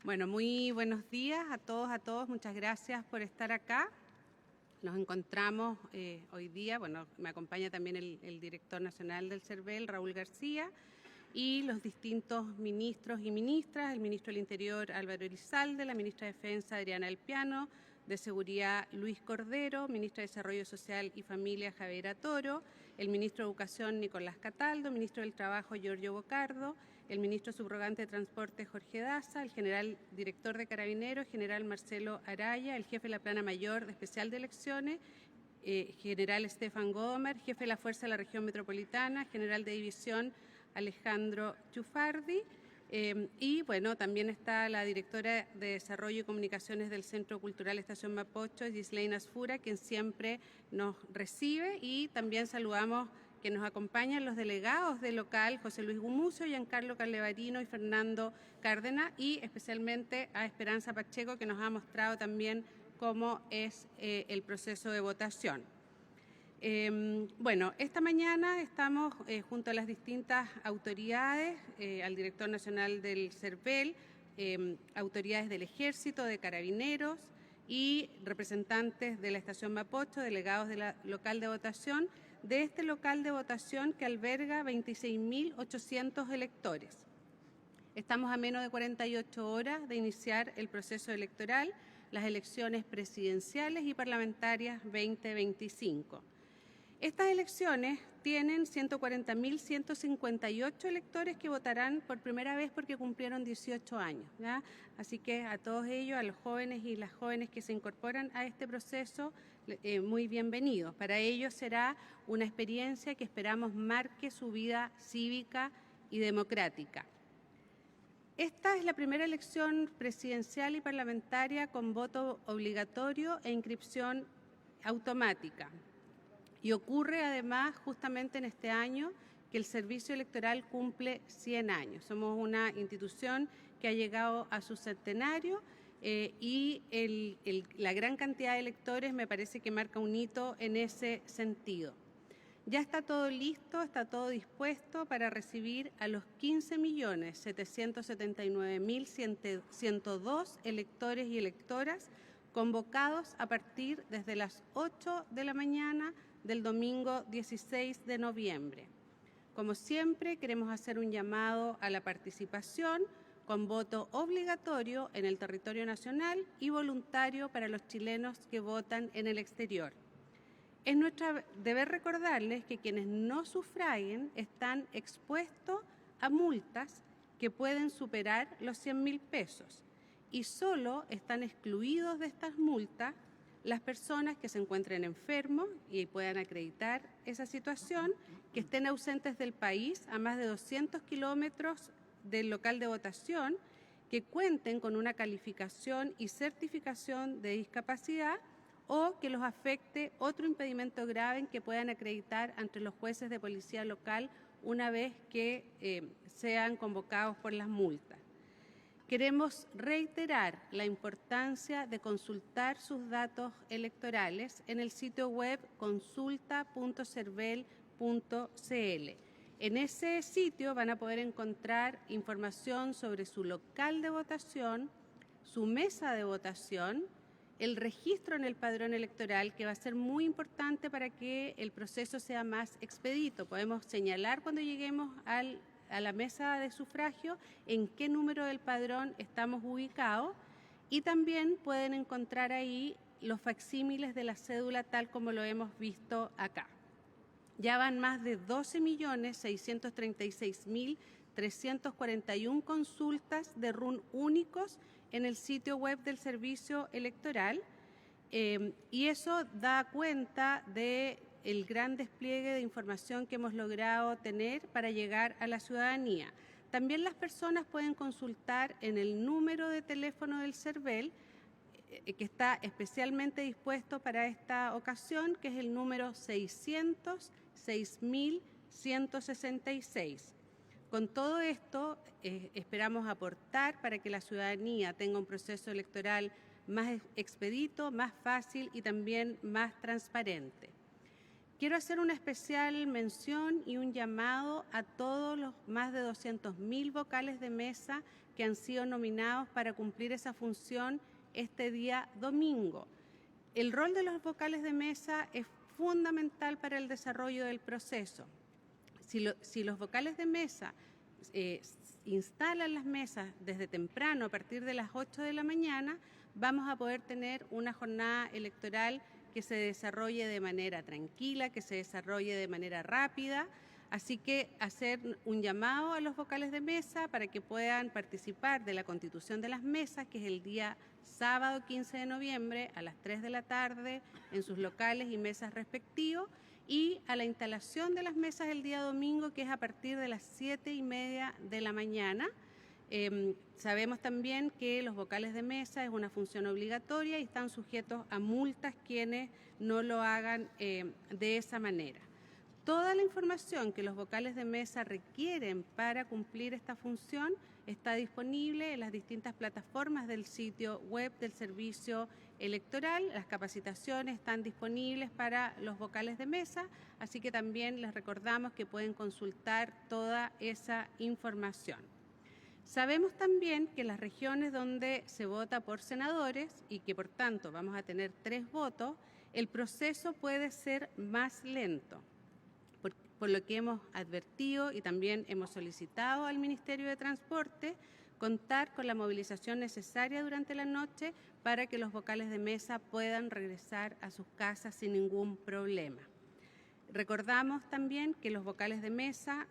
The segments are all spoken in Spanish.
Bueno, muy buenos días a todos, muchas gracias por estar acá. Nos encontramos hoy día, me acompaña también el director nacional del CERVEL, Raúl García, y los distintos ministros y ministras, el ministro del Interior, Álvaro Elizalde, la ministra de Defensa, Adriana del Piano, de Seguridad, Luis Cordero, ministra de Desarrollo Social y Familia, Javiera Toro, el ministro de Educación, Nicolás Cataldo, ministro del Trabajo, Giorgio Bocardo, el ministro subrogante de Transporte, Jorge Daza, el general director de Carabineros, general Marcelo Araya, el jefe de la Plana Mayor de Especial de Elecciones, general Stefan Gomer, jefe de la Fuerza de la Región Metropolitana, general de División, Alejandro Chufardi, también está la directora de Desarrollo y Comunicaciones del Centro Cultural Estación Mapocho, Gislaine Asfura, quien siempre nos recibe, y también saludamos que nos acompañan los delegados del local, José Luis Gumucio, Giancarlo Carlevarino y Fernando Cárdenas, y especialmente a Esperanza Pacheco, que nos ha mostrado también cómo es el proceso de votación. Esta mañana estamos junto a las distintas autoridades, al director nacional del CERVEL, autoridades del Ejército, de Carabineros y representantes de la Estación Mapocho, delegados del local de votación, de este local de votación que alberga 26.800 electores. Estamos a menos de 48 horas de iniciar el proceso electoral, las elecciones presidenciales y parlamentarias 2025. Estas elecciones tienen 140.158 electores que votarán por primera vez porque cumplieron 18 años, ¿ya? Así que a todos ellos, a los jóvenes y las jóvenes que se incorporan a este proceso, muy bienvenidos. Para ellos será una experiencia que esperamos marque su vida cívica y democrática. Esta es la primera elección presidencial y parlamentaria con voto obligatorio e inscripción automática. Y ocurre además justamente en este año que el servicio electoral cumple 100 años. Somos una institución que ha llegado a su centenario y la gran cantidad de electores me parece que marca un hito en ese sentido. Ya está todo listo, está todo dispuesto para recibir a los 15.779.102 electores y electoras convocados a partir desde las 8 de la mañana del domingo 16 de noviembre. Como siempre, queremos hacer un llamado a la participación con voto obligatorio en el territorio nacional y voluntario para los chilenos que votan en el exterior. Es nuestro deber recordarles que quienes no sufraguen están expuestos a multas que pueden superar los 100.000 pesos y solo están excluidos de estas multas las personas que se encuentren enfermos y puedan acreditar esa situación, que estén ausentes del país a más de 200 kilómetros del local de votación, que cuenten con una calificación y certificación de discapacidad o que los afecte otro impedimento grave en que puedan acreditar ante los jueces de policía local una vez que sean convocados por las multas. Queremos reiterar la importancia de consultar sus datos electorales en el sitio web consulta.cervel.cl. En ese sitio van a poder encontrar información sobre su local de votación, su mesa de votación, el registro en el padrón electoral, que va a ser muy importante para que el proceso sea más expedito. Podemos señalar cuando lleguemos a la mesa de sufragio en qué número del padrón estamos ubicados, y también pueden encontrar ahí los facsímiles de la cédula tal como lo hemos visto acá. Ya van más de 12.636.341 consultas de RUN únicos en el sitio web del Servicio Electoral y eso da cuenta de el gran despliegue de información que hemos logrado tener para llegar a la ciudadanía. También las personas pueden consultar en el número de teléfono del CERVEL, que está especialmente dispuesto para esta ocasión, que es el número 600-6166. Con todo esto, esperamos aportar para que la ciudadanía tenga un proceso electoral más expedito, más fácil y también más transparente. Quiero hacer una especial mención y un llamado a todos los más de 200.000 vocales de mesa que han sido nominados para cumplir esa función este día domingo. El rol de los vocales de mesa es fundamental para el desarrollo del proceso. Si los vocales de mesa instalan las mesas desde temprano, a partir de las 8 de la mañana, vamos a poder tener una jornada electoral que se desarrolle de manera tranquila, que se desarrolle de manera rápida. Así que hacer un llamado a los vocales de mesa para que puedan participar de la constitución de las mesas, que es el día sábado 15 de noviembre a las 3 de la tarde en sus locales y mesas respectivos, y a la instalación de las mesas el día domingo, que es a partir de las 7:30 de la mañana. Sabemos también que los vocales de mesa es una función obligatoria y están sujetos a multas quienes no lo hagan de esa manera. Toda la información que los vocales de mesa requieren para cumplir esta función está disponible en las distintas plataformas del sitio web del Servicio Electoral. Las capacitaciones están disponibles para los vocales de mesa, así que también les recordamos que pueden consultar toda esa información. Sabemos también que en las regiones donde se vota por senadores y que por tanto vamos a tener 3 votos, el proceso puede ser más lento, por lo que hemos advertido y también hemos solicitado al Ministerio de Transporte contar con la movilización necesaria durante la noche para que los vocales de mesa puedan regresar a sus casas sin ningún problema. Recordamos también que los vocales de mesa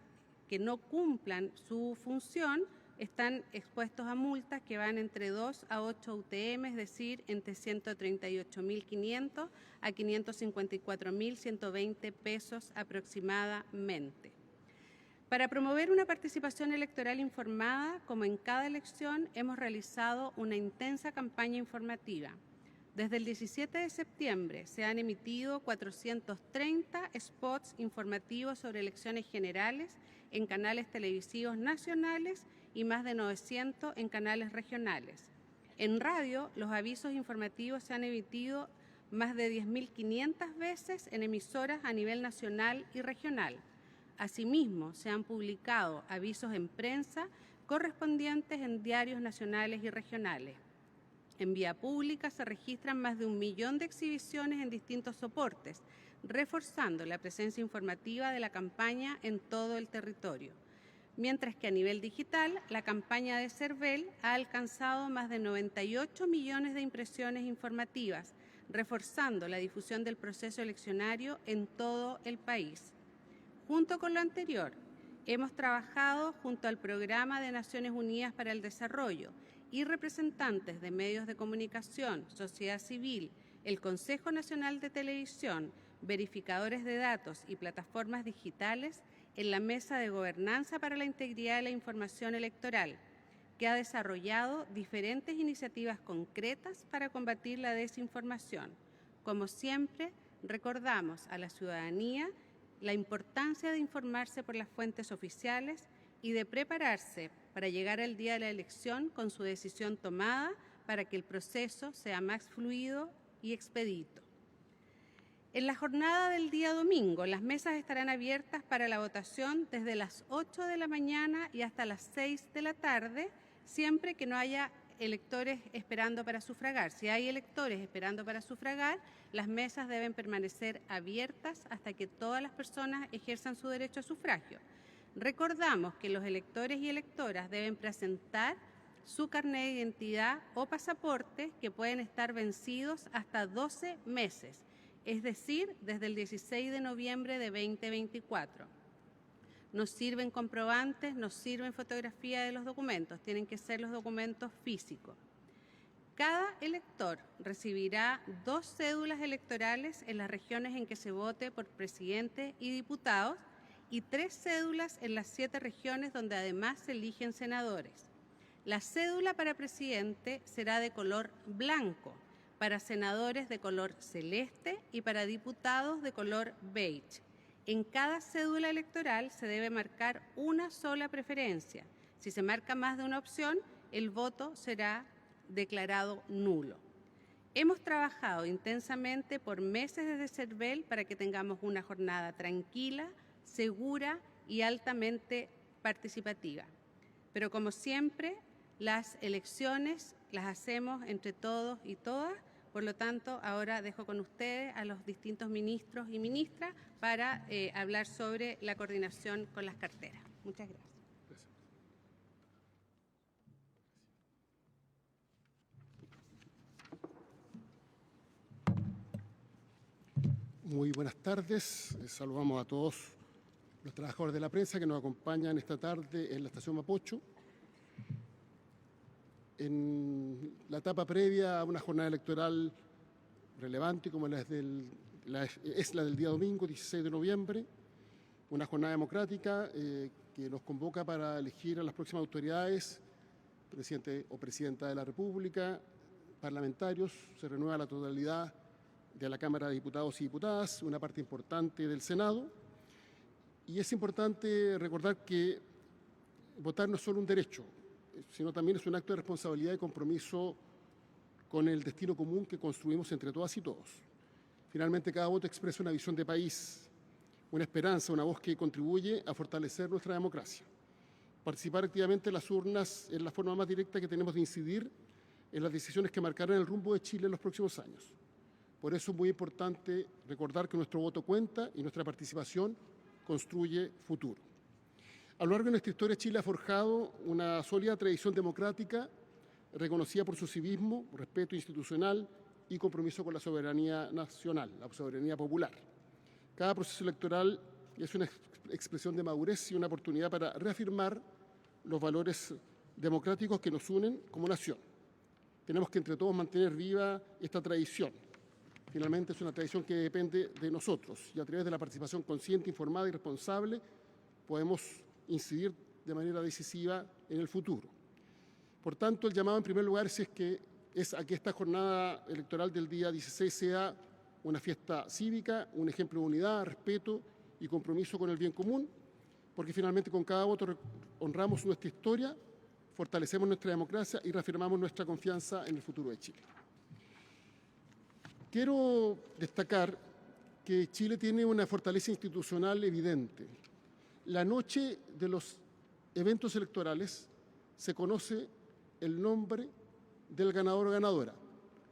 que no cumplan su función están expuestos a multas que van entre 2 a 8 UTM, es decir, entre 138.500 a 554.120 pesos aproximadamente. Para promover una participación electoral informada, como en cada elección, hemos realizado una intensa campaña informativa. Desde el 17 de septiembre se han emitido 430 spots informativos sobre elecciones generales en canales televisivos nacionales y más de 900 en canales regionales. En radio, los avisos informativos se han emitido más de 10.500 veces en emisoras a nivel nacional y regional. Asimismo, se han publicado avisos en prensa correspondientes en diarios nacionales y regionales. En vía pública se registran más de 1 millón de exhibiciones en distintos soportes, reforzando la presencia informativa de la campaña en todo el territorio. Mientras que a nivel digital, la campaña de CERVEL ha alcanzado más de 98 millones de impresiones informativas, reforzando la difusión del proceso eleccionario en todo el país. Junto con lo anterior, hemos trabajado junto al Programa de Naciones Unidas para el Desarrollo y representantes de medios de comunicación, sociedad civil, el Consejo Nacional de Televisión, verificadores de datos y plataformas digitales en la Mesa de Gobernanza para la Integridad de la Información Electoral, que ha desarrollado diferentes iniciativas concretas para combatir la desinformación. Como siempre, recordamos a la ciudadanía la importancia de informarse por las fuentes oficiales y de prepararse para llegar al día de la elección con su decisión tomada para que el proceso sea más fluido y expedito. En la jornada del día domingo, las mesas estarán abiertas para la votación desde las 8 de la mañana y hasta las 6 de la tarde, siempre que no haya electores esperando para sufragar. Si hay electores esperando para sufragar, las mesas deben permanecer abiertas hasta que todas las personas ejerzan su derecho a sufragio. Recordamos que los electores y electoras deben presentar su carnet de identidad o pasaporte, que pueden estar vencidos hasta 12 meses, es decir, desde el 16 de noviembre de 2024. Nos sirven comprobantes, nos sirven fotografía de los documentos, tienen que ser los documentos físicos. Cada elector recibirá 2 cédulas electorales en las regiones en que se vote por presidente y diputados y 3 cédulas en las 7 regiones donde además se eligen senadores. La cédula para presidente será de color blanco, para senadores de color celeste y para diputados de color beige. En cada cédula electoral se debe marcar una sola preferencia. Si se marca más de una opción, el voto será declarado nulo. Hemos trabajado intensamente por meses desde CERVEL para que tengamos una jornada tranquila, segura y altamente participativa. Pero como siempre, las elecciones las hacemos entre todos y todas. Por lo tanto, ahora dejo con ustedes a los distintos ministros y ministras para hablar sobre la coordinación con las carteras. Muchas gracias. Muy buenas tardes. Saludamos a todos los trabajadores de la prensa que nos acompañan esta tarde en la estación Mapocho. En la etapa previa a una jornada electoral relevante como es la del día domingo, 16 de noviembre, una jornada democrática que nos convoca para elegir a las próximas autoridades, presidente o presidenta de la República, parlamentarios, se renueva la totalidad de la Cámara de Diputados y Diputadas, una parte importante del Senado, y es importante recordar que votar no es solo un derecho, sino también es un acto de responsabilidad y compromiso con el destino común que construimos entre todas y todos. Finalmente, cada voto expresa una visión de país, una esperanza, una voz que contribuye a fortalecer nuestra democracia. Participar activamente en las urnas es la forma más directa que tenemos de incidir en las decisiones que marcarán el rumbo de Chile en los próximos años. Por eso es muy importante recordar que nuestro voto cuenta y nuestra participación construye futuro. A lo largo de nuestra historia, Chile ha forjado una sólida tradición democrática reconocida por su civismo, respeto institucional y compromiso con la soberanía nacional, la soberanía popular. Cada proceso electoral es una expresión de madurez y una oportunidad para reafirmar los valores democráticos que nos unen como nación. Tenemos que entre todos mantener viva esta tradición. Finalmente es una tradición que depende de nosotros y a través de la participación consciente, informada y responsable podemos incidir de manera decisiva en el futuro. Por tanto, el llamado en primer lugar es a que esta jornada electoral del día 16 sea una fiesta cívica, un ejemplo de unidad, respeto y compromiso con el bien común, porque finalmente con cada voto honramos nuestra historia, fortalecemos nuestra democracia y reafirmamos nuestra confianza en el futuro de Chile. Quiero destacar que Chile tiene una fortaleza institucional evidente. La noche de los eventos electorales se conoce el nombre del ganador o ganadora,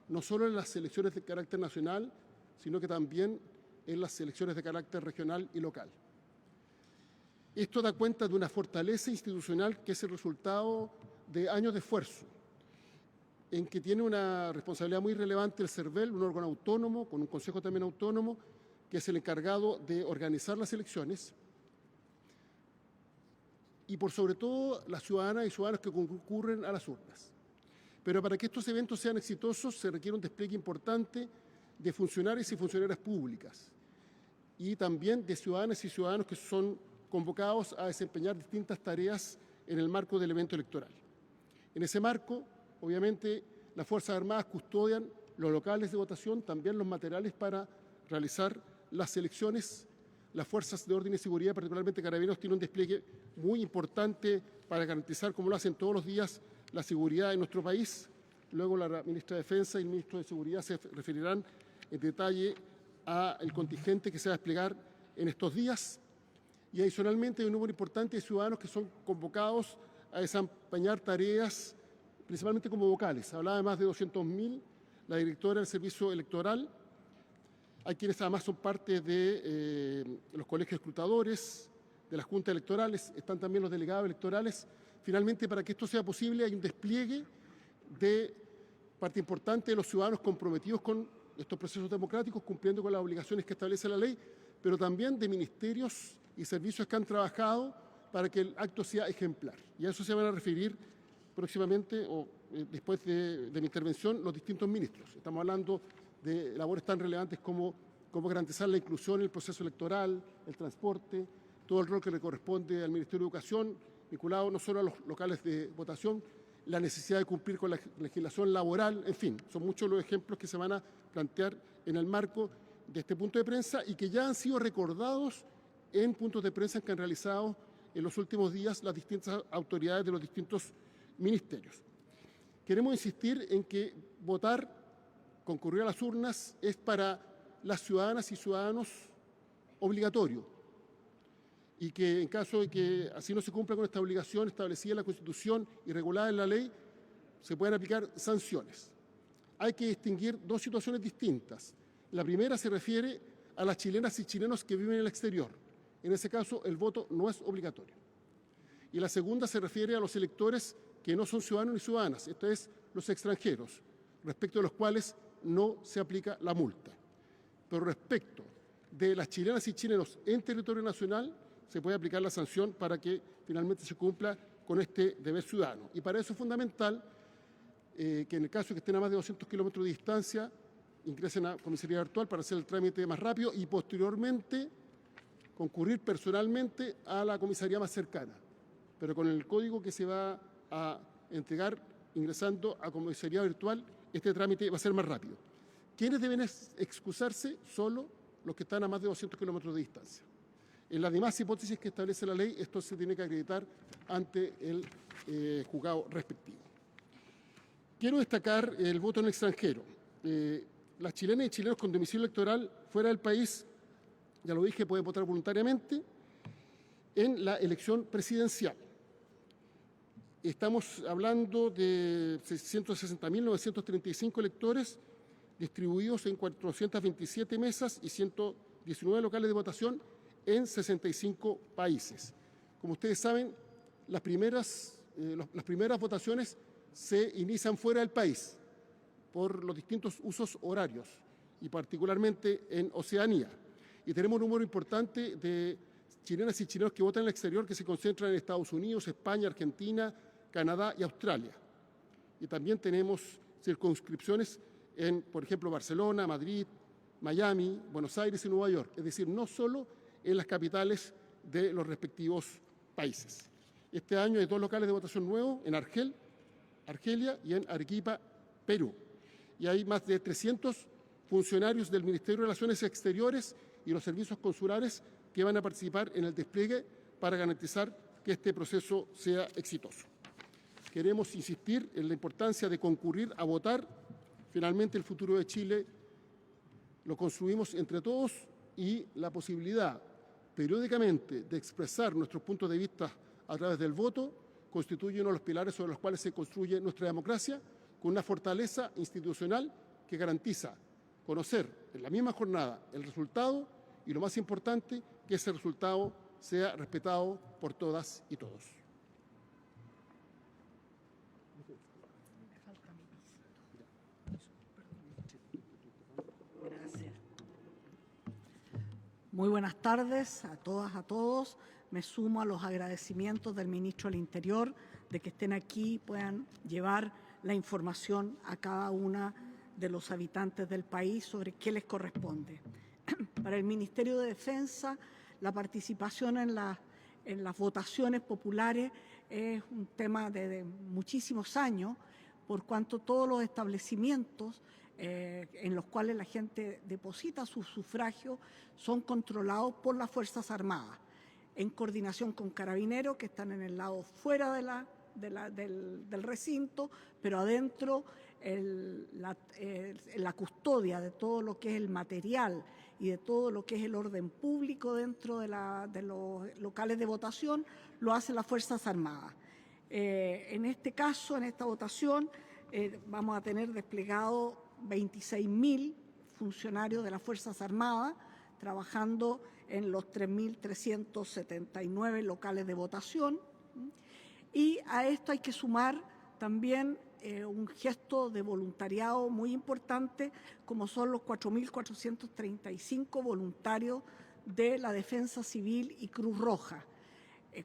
no solo en las elecciones de carácter nacional, sino que también en las elecciones de carácter regional y local. Esto da cuenta de una fortaleza institucional que es el resultado de años de esfuerzo, en que tiene una responsabilidad muy relevante el CERVEL, un órgano autónomo, con un consejo también autónomo, que es el encargado de organizar las elecciones, y por sobre todo las ciudadanas y ciudadanos que concurren a las urnas. Pero para que estos eventos sean exitosos se requiere un despliegue importante de funcionarios y funcionarias públicas y también de ciudadanas y ciudadanos que son convocados a desempeñar distintas tareas en el marco del evento electoral. En ese marco, obviamente, las Fuerzas Armadas custodian los locales de votación, también los materiales para realizar las elecciones. Las fuerzas de orden y seguridad, particularmente Carabineros, tienen un despliegue muy importante para garantizar, como lo hacen todos los días, la seguridad de nuestro país. Luego la ministra de Defensa y el ministro de Seguridad se referirán en detalle al contingente que se va a desplegar en estos días. Y adicionalmente hay un número importante de ciudadanos que son convocados a desempeñar tareas, principalmente como vocales. Hablaba de más de 200.000, la directora del Servicio Electoral. Hay quienes además son parte de los colegios escrutadores, de las juntas electorales, están también los delegados electorales. Finalmente, para que esto sea posible, hay un despliegue de parte importante de los ciudadanos comprometidos con estos procesos democráticos, cumpliendo con las obligaciones que establece la ley, pero también de ministerios y servicios que han trabajado para que el acto sea ejemplar. Y a eso se van a referir próximamente o después de mi intervención los distintos ministros. Estamos hablando de labores tan relevantes como garantizar la inclusión en el proceso electoral, el transporte, todo el rol que le corresponde al Ministerio de Educación, vinculado no solo a los locales de votación, la necesidad de cumplir con la legislación laboral, en fin, son muchos los ejemplos que se van a plantear en el marco de este punto de prensa y que ya han sido recordados en puntos de prensa que han realizado en los últimos días las distintas autoridades de los distintos ministerios. Queremos insistir en que votar concurrir a las urnas es para las ciudadanas y ciudadanos obligatorio, y que en caso de que así no se cumpla con esta obligación establecida en la Constitución y regulada en la ley, se pueden aplicar sanciones. Hay que distinguir dos situaciones distintas. La primera se refiere a las chilenas y chilenos que viven en el exterior. En ese caso, el voto no es obligatorio. Y la segunda se refiere a los electores que no son ciudadanos ni ciudadanas, esto es, los extranjeros, respecto de los cuales no se aplica la multa. Pero respecto de las chilenas y chilenos en territorio nacional, se puede aplicar la sanción para que finalmente se cumpla con este deber ciudadano. Y para eso es fundamental que en el caso de que estén a más de 200 kilómetros de distancia, ingresen a comisaría virtual para hacer el trámite más rápido y posteriormente concurrir personalmente a la comisaría más cercana, pero con el código que se va a entregar ingresando a comisaría virtual, este trámite va a ser más rápido. ¿Quiénes deben excusarse? Solo los que están a más de 200 kilómetros de distancia. En las demás hipótesis que establece la ley, esto se tiene que acreditar ante el juzgado respectivo. Quiero destacar el voto en el extranjero. Las chilenas y chilenos con domicilio electoral fuera del país, ya lo dije, pueden votar voluntariamente en la elección presidencial. Estamos hablando de 660.935 electores distribuidos en 427 mesas y 119 locales de votación en 65 países. Como ustedes saben, las primeras votaciones se inician fuera del país por los distintos usos horarios y particularmente en Oceanía. Y tenemos un número importante de chilenas y chilenos que votan en el exterior que se concentran en Estados Unidos, España, Argentina, Canadá y Australia. Y también tenemos circunscripciones en, por ejemplo, Barcelona, Madrid, Miami, Buenos Aires y Nueva York. Es decir, no solo en las capitales de los respectivos países. Este año hay 2 locales de votación nuevos en Argelia y en Arequipa, Perú. Y hay más de 300 funcionarios del Ministerio de Relaciones Exteriores y los servicios consulares que van a participar en el despliegue para garantizar que este proceso sea exitoso. Queremos insistir en la importancia de concurrir a votar. Finalmente, el futuro de Chile lo construimos entre todos y la posibilidad periódicamente de expresar nuestros puntos de vista a través del voto constituye uno de los pilares sobre los cuales se construye nuestra democracia, con una fortaleza institucional que garantiza conocer en la misma jornada el resultado y, lo más importante, que ese resultado sea respetado por todas y todos. Gracias. Muy buenas tardes a todas, a todos. Me sumo a los agradecimientos del Ministro del Interior de que estén aquí y puedan llevar la información a cada una de los habitantes del país sobre qué les corresponde. Para el Ministerio de Defensa, la participación en las votaciones populares es un tema de muchísimos años, por cuanto todos los establecimientos en los cuales la gente deposita su sufragio son controlados por las Fuerzas Armadas, en coordinación con carabineros que están en el lado fuera del recinto, pero adentro la custodia de todo lo que es el material y de todo lo que es el orden público dentro de los locales de votación lo hacen las Fuerzas Armadas. En este caso, en esta votación, vamos a tener desplegado 26.000 funcionarios de las Fuerzas Armadas trabajando en los 3.379 locales de votación. Y a esto hay que sumar también un gesto de voluntariado muy importante, como son los 4.435 voluntarios de la Defensa Civil y Cruz Roja.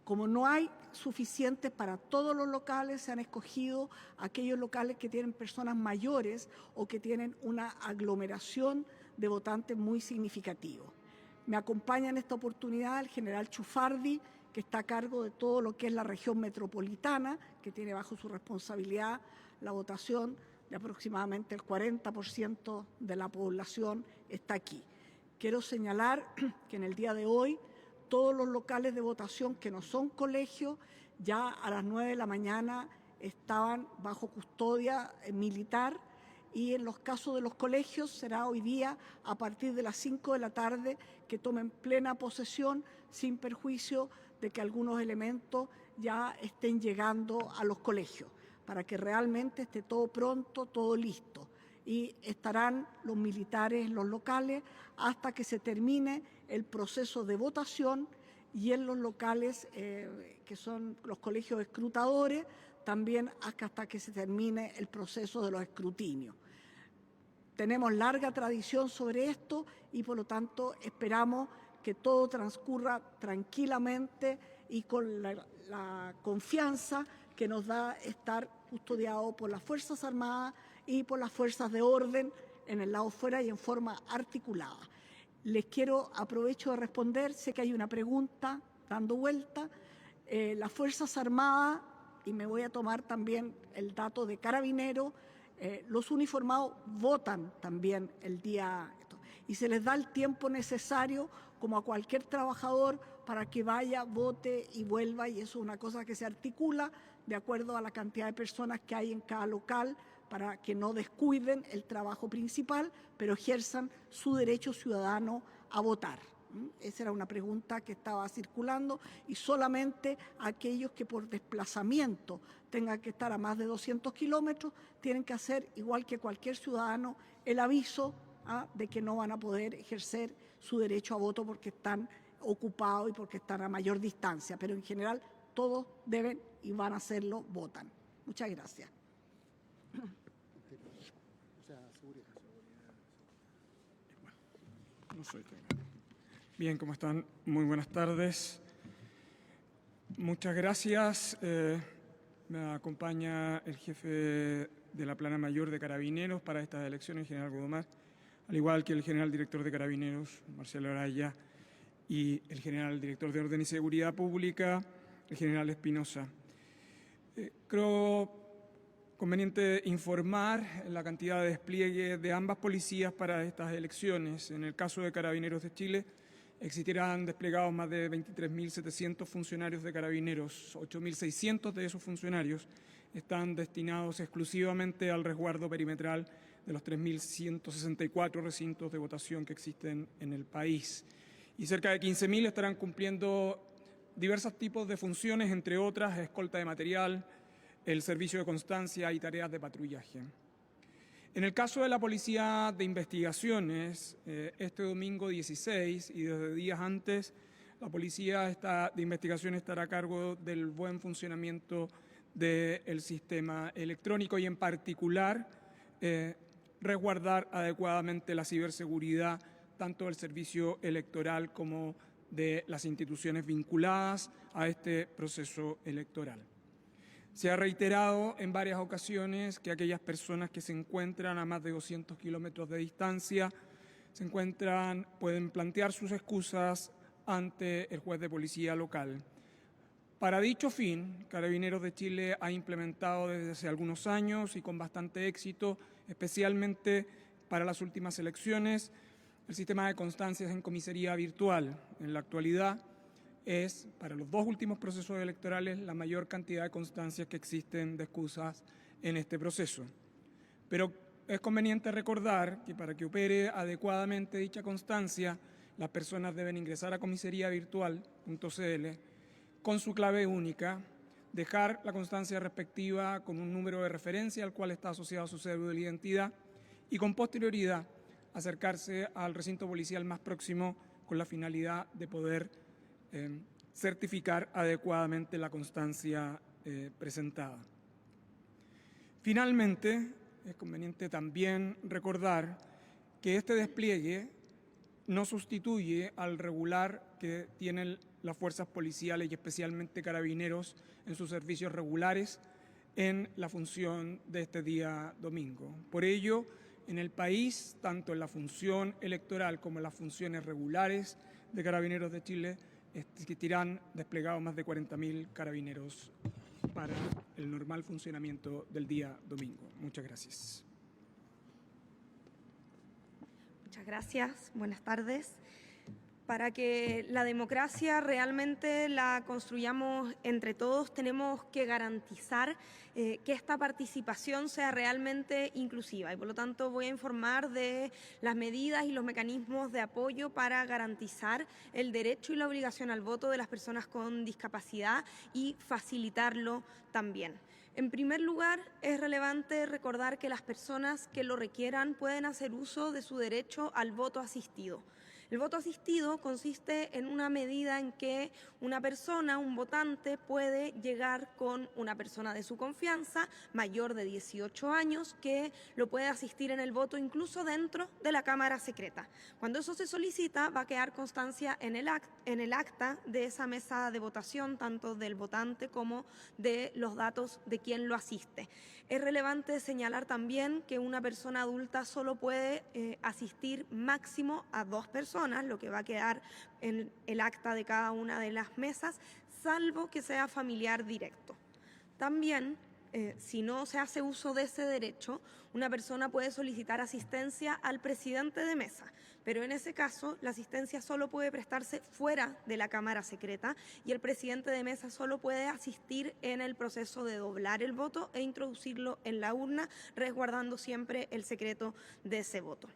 Como no hay suficientes para todos los locales, se han escogido aquellos locales que tienen personas mayores o que tienen una aglomeración de votantes muy significativo. Me acompaña en esta oportunidad el general Chufardi, que está a cargo de todo lo que es la región metropolitana, que tiene bajo su responsabilidad la votación de aproximadamente el 40% de la población está aquí. Quiero señalar que en el día de hoy todos los locales de votación que no son colegios ya a las 9 de la mañana estaban bajo custodia militar y en los casos de los colegios será hoy día a partir de las 5 de la tarde que tomen plena posesión sin perjuicio de que algunos elementos ya estén llegando a los colegios, para que realmente esté todo pronto, todo listo. Y estarán los militares en los locales hasta que se termine el proceso de votación, y en los locales que son los colegios escrutadores también hasta que se termine el proceso de los escrutinios. Tenemos larga tradición sobre esto y por lo tanto esperamos que todo transcurra tranquilamente y con la confianza que nos da estar custodiado por las Fuerzas Armadas y por las fuerzas de orden en el lado fuera y en forma articulada. Aprovecho de responder, sé que hay una pregunta dando vuelta. Las Fuerzas Armadas, y me voy a tomar también el dato de Carabineros, los uniformados votan también el día y se les da el tiempo necesario como a cualquier trabajador para que vaya, vote y vuelva, y eso es una cosa que se articula de acuerdo a la cantidad de personas que hay en cada local para que no descuiden el trabajo principal, pero ejerzan su derecho ciudadano a votar. Esa era una pregunta que estaba circulando, y solamente aquellos que por desplazamiento tengan que estar a más de 200 kilómetros tienen que hacer, igual que cualquier ciudadano, el aviso de que no van a poder ejercer su derecho a voto porque están ocupados y porque están a mayor distancia. Pero en general todos deben y van a hacerlo, votan. Muchas gracias. Bien, ¿cómo están? Muy buenas tardes. Muchas gracias. Me acompaña el jefe de la Plana Mayor de Carabineros para estas elecciones, el general Godomar, al igual que el general director de Carabineros, Marcelo Araya, y el general director de Orden y Seguridad Pública, el general Espinosa. Creo conveniente informar la cantidad de despliegue de ambas policías para estas elecciones. En el caso de Carabineros de Chile, existirán desplegados más de 23.700 funcionarios de Carabineros. 8.600 de esos funcionarios están destinados exclusivamente al resguardo perimetral de los 3.164 recintos de votación que existen en el país. Y cerca de 15.000 estarán cumpliendo diversos tipos de funciones, entre otras, escolta de material, el servicio de constancia y tareas de patrullaje. En el caso de la Policía de Investigaciones, este domingo 16 y desde días antes, la Policía de Investigación estará a cargo del buen funcionamiento del sistema electrónico y en particular resguardar adecuadamente la ciberseguridad tanto del servicio electoral como de las instituciones vinculadas a este proceso electoral. Se ha reiterado en varias ocasiones que aquellas personas que se encuentran a más de 200 kilómetros de distancia pueden plantear sus excusas ante el juez de policía local. Para dicho fin, Carabineros de Chile ha implementado desde hace algunos años y con bastante éxito, especialmente para las últimas elecciones, el sistema de constancias en comisaría virtual. En la actualidad es, para los dos últimos procesos electorales, la mayor cantidad de constancias que existen de excusas en este proceso. Pero es conveniente recordar que para que opere adecuadamente dicha constancia, las personas deben ingresar a comisariavirtual.cl con su clave única, dejar la constancia respectiva con un número de referencia al cual está asociado su cédula de identidad y con posterioridad acercarse al recinto policial más próximo con la finalidad de poder certificar adecuadamente la constancia presentada. Finalmente, es conveniente también recordar que este despliegue no sustituye al regular que tienen las fuerzas policiales y especialmente Carabineros en sus servicios regulares en la función de este día domingo. Por ello, en el país, tanto en la función electoral como en las funciones regulares de Carabineros de Chile, existirán desplegados más de 40.000 carabineros para el normal funcionamiento del día domingo. Muchas gracias. Muchas gracias. Buenas tardes. Para que la democracia realmente la construyamos entre todos, tenemos que garantizar que esta participación sea realmente inclusiva y por lo tanto voy a informar de las medidas y los mecanismos de apoyo para garantizar el derecho y la obligación al voto de las personas con discapacidad y facilitarlo también. En primer lugar, es relevante recordar que las personas que lo requieran pueden hacer uso de su derecho al voto asistido. El voto asistido consiste en una medida en que una persona, un votante, puede llegar con una persona de su confianza, mayor de 18 años, que lo puede asistir en el voto incluso dentro de la Cámara Secreta. Cuando eso se solicita, va a quedar constancia en el acta de esa mesa de votación, tanto del votante como de los datos de quien lo asiste. Es relevante señalar también que una persona adulta solo puede asistir máximo a 2 personas, lo que va a quedar en el acta de cada una de las mesas, salvo que sea familiar directo. También, si no se hace uso de ese derecho, una persona puede solicitar asistencia al presidente de mesa, pero en ese caso la asistencia solo puede prestarse fuera de la Cámara Secreta y el presidente de mesa solo puede asistir en el proceso de doblar el voto e introducirlo en la urna, resguardando siempre el secreto de ese voto.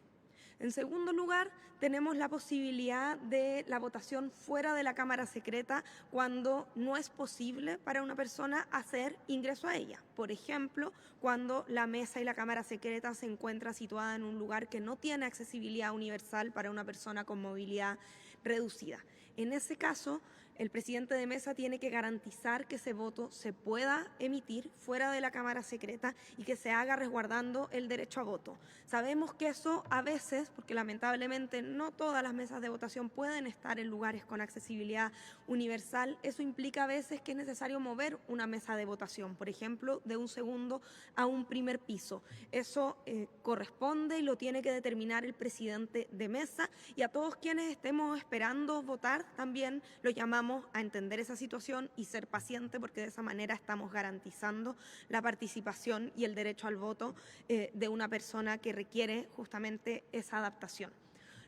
En segundo lugar, tenemos la posibilidad de la votación fuera de la Cámara Secreta cuando no es posible para una persona hacer ingreso a ella. Por ejemplo, cuando la mesa y la Cámara Secreta se encuentra situada en un lugar que no tiene accesibilidad universal para una persona con movilidad reducida. En ese caso, el presidente de mesa tiene que garantizar que ese voto se pueda emitir fuera de la Cámara Secreta y que se haga resguardando el derecho a voto. Sabemos que eso a veces, porque lamentablemente no todas las mesas de votación pueden estar en lugares con accesibilidad universal, eso implica a veces que es necesario mover una mesa de votación, por ejemplo, de un segundo a un primer piso. Eso corresponde y lo tiene que determinar el presidente de mesa, y a todos quienes estemos esperando votar también lo llamamos a entender esa situación y ser paciente, porque de esa manera estamos garantizando la participación y el derecho al voto de una persona que requiere justamente esa adaptación.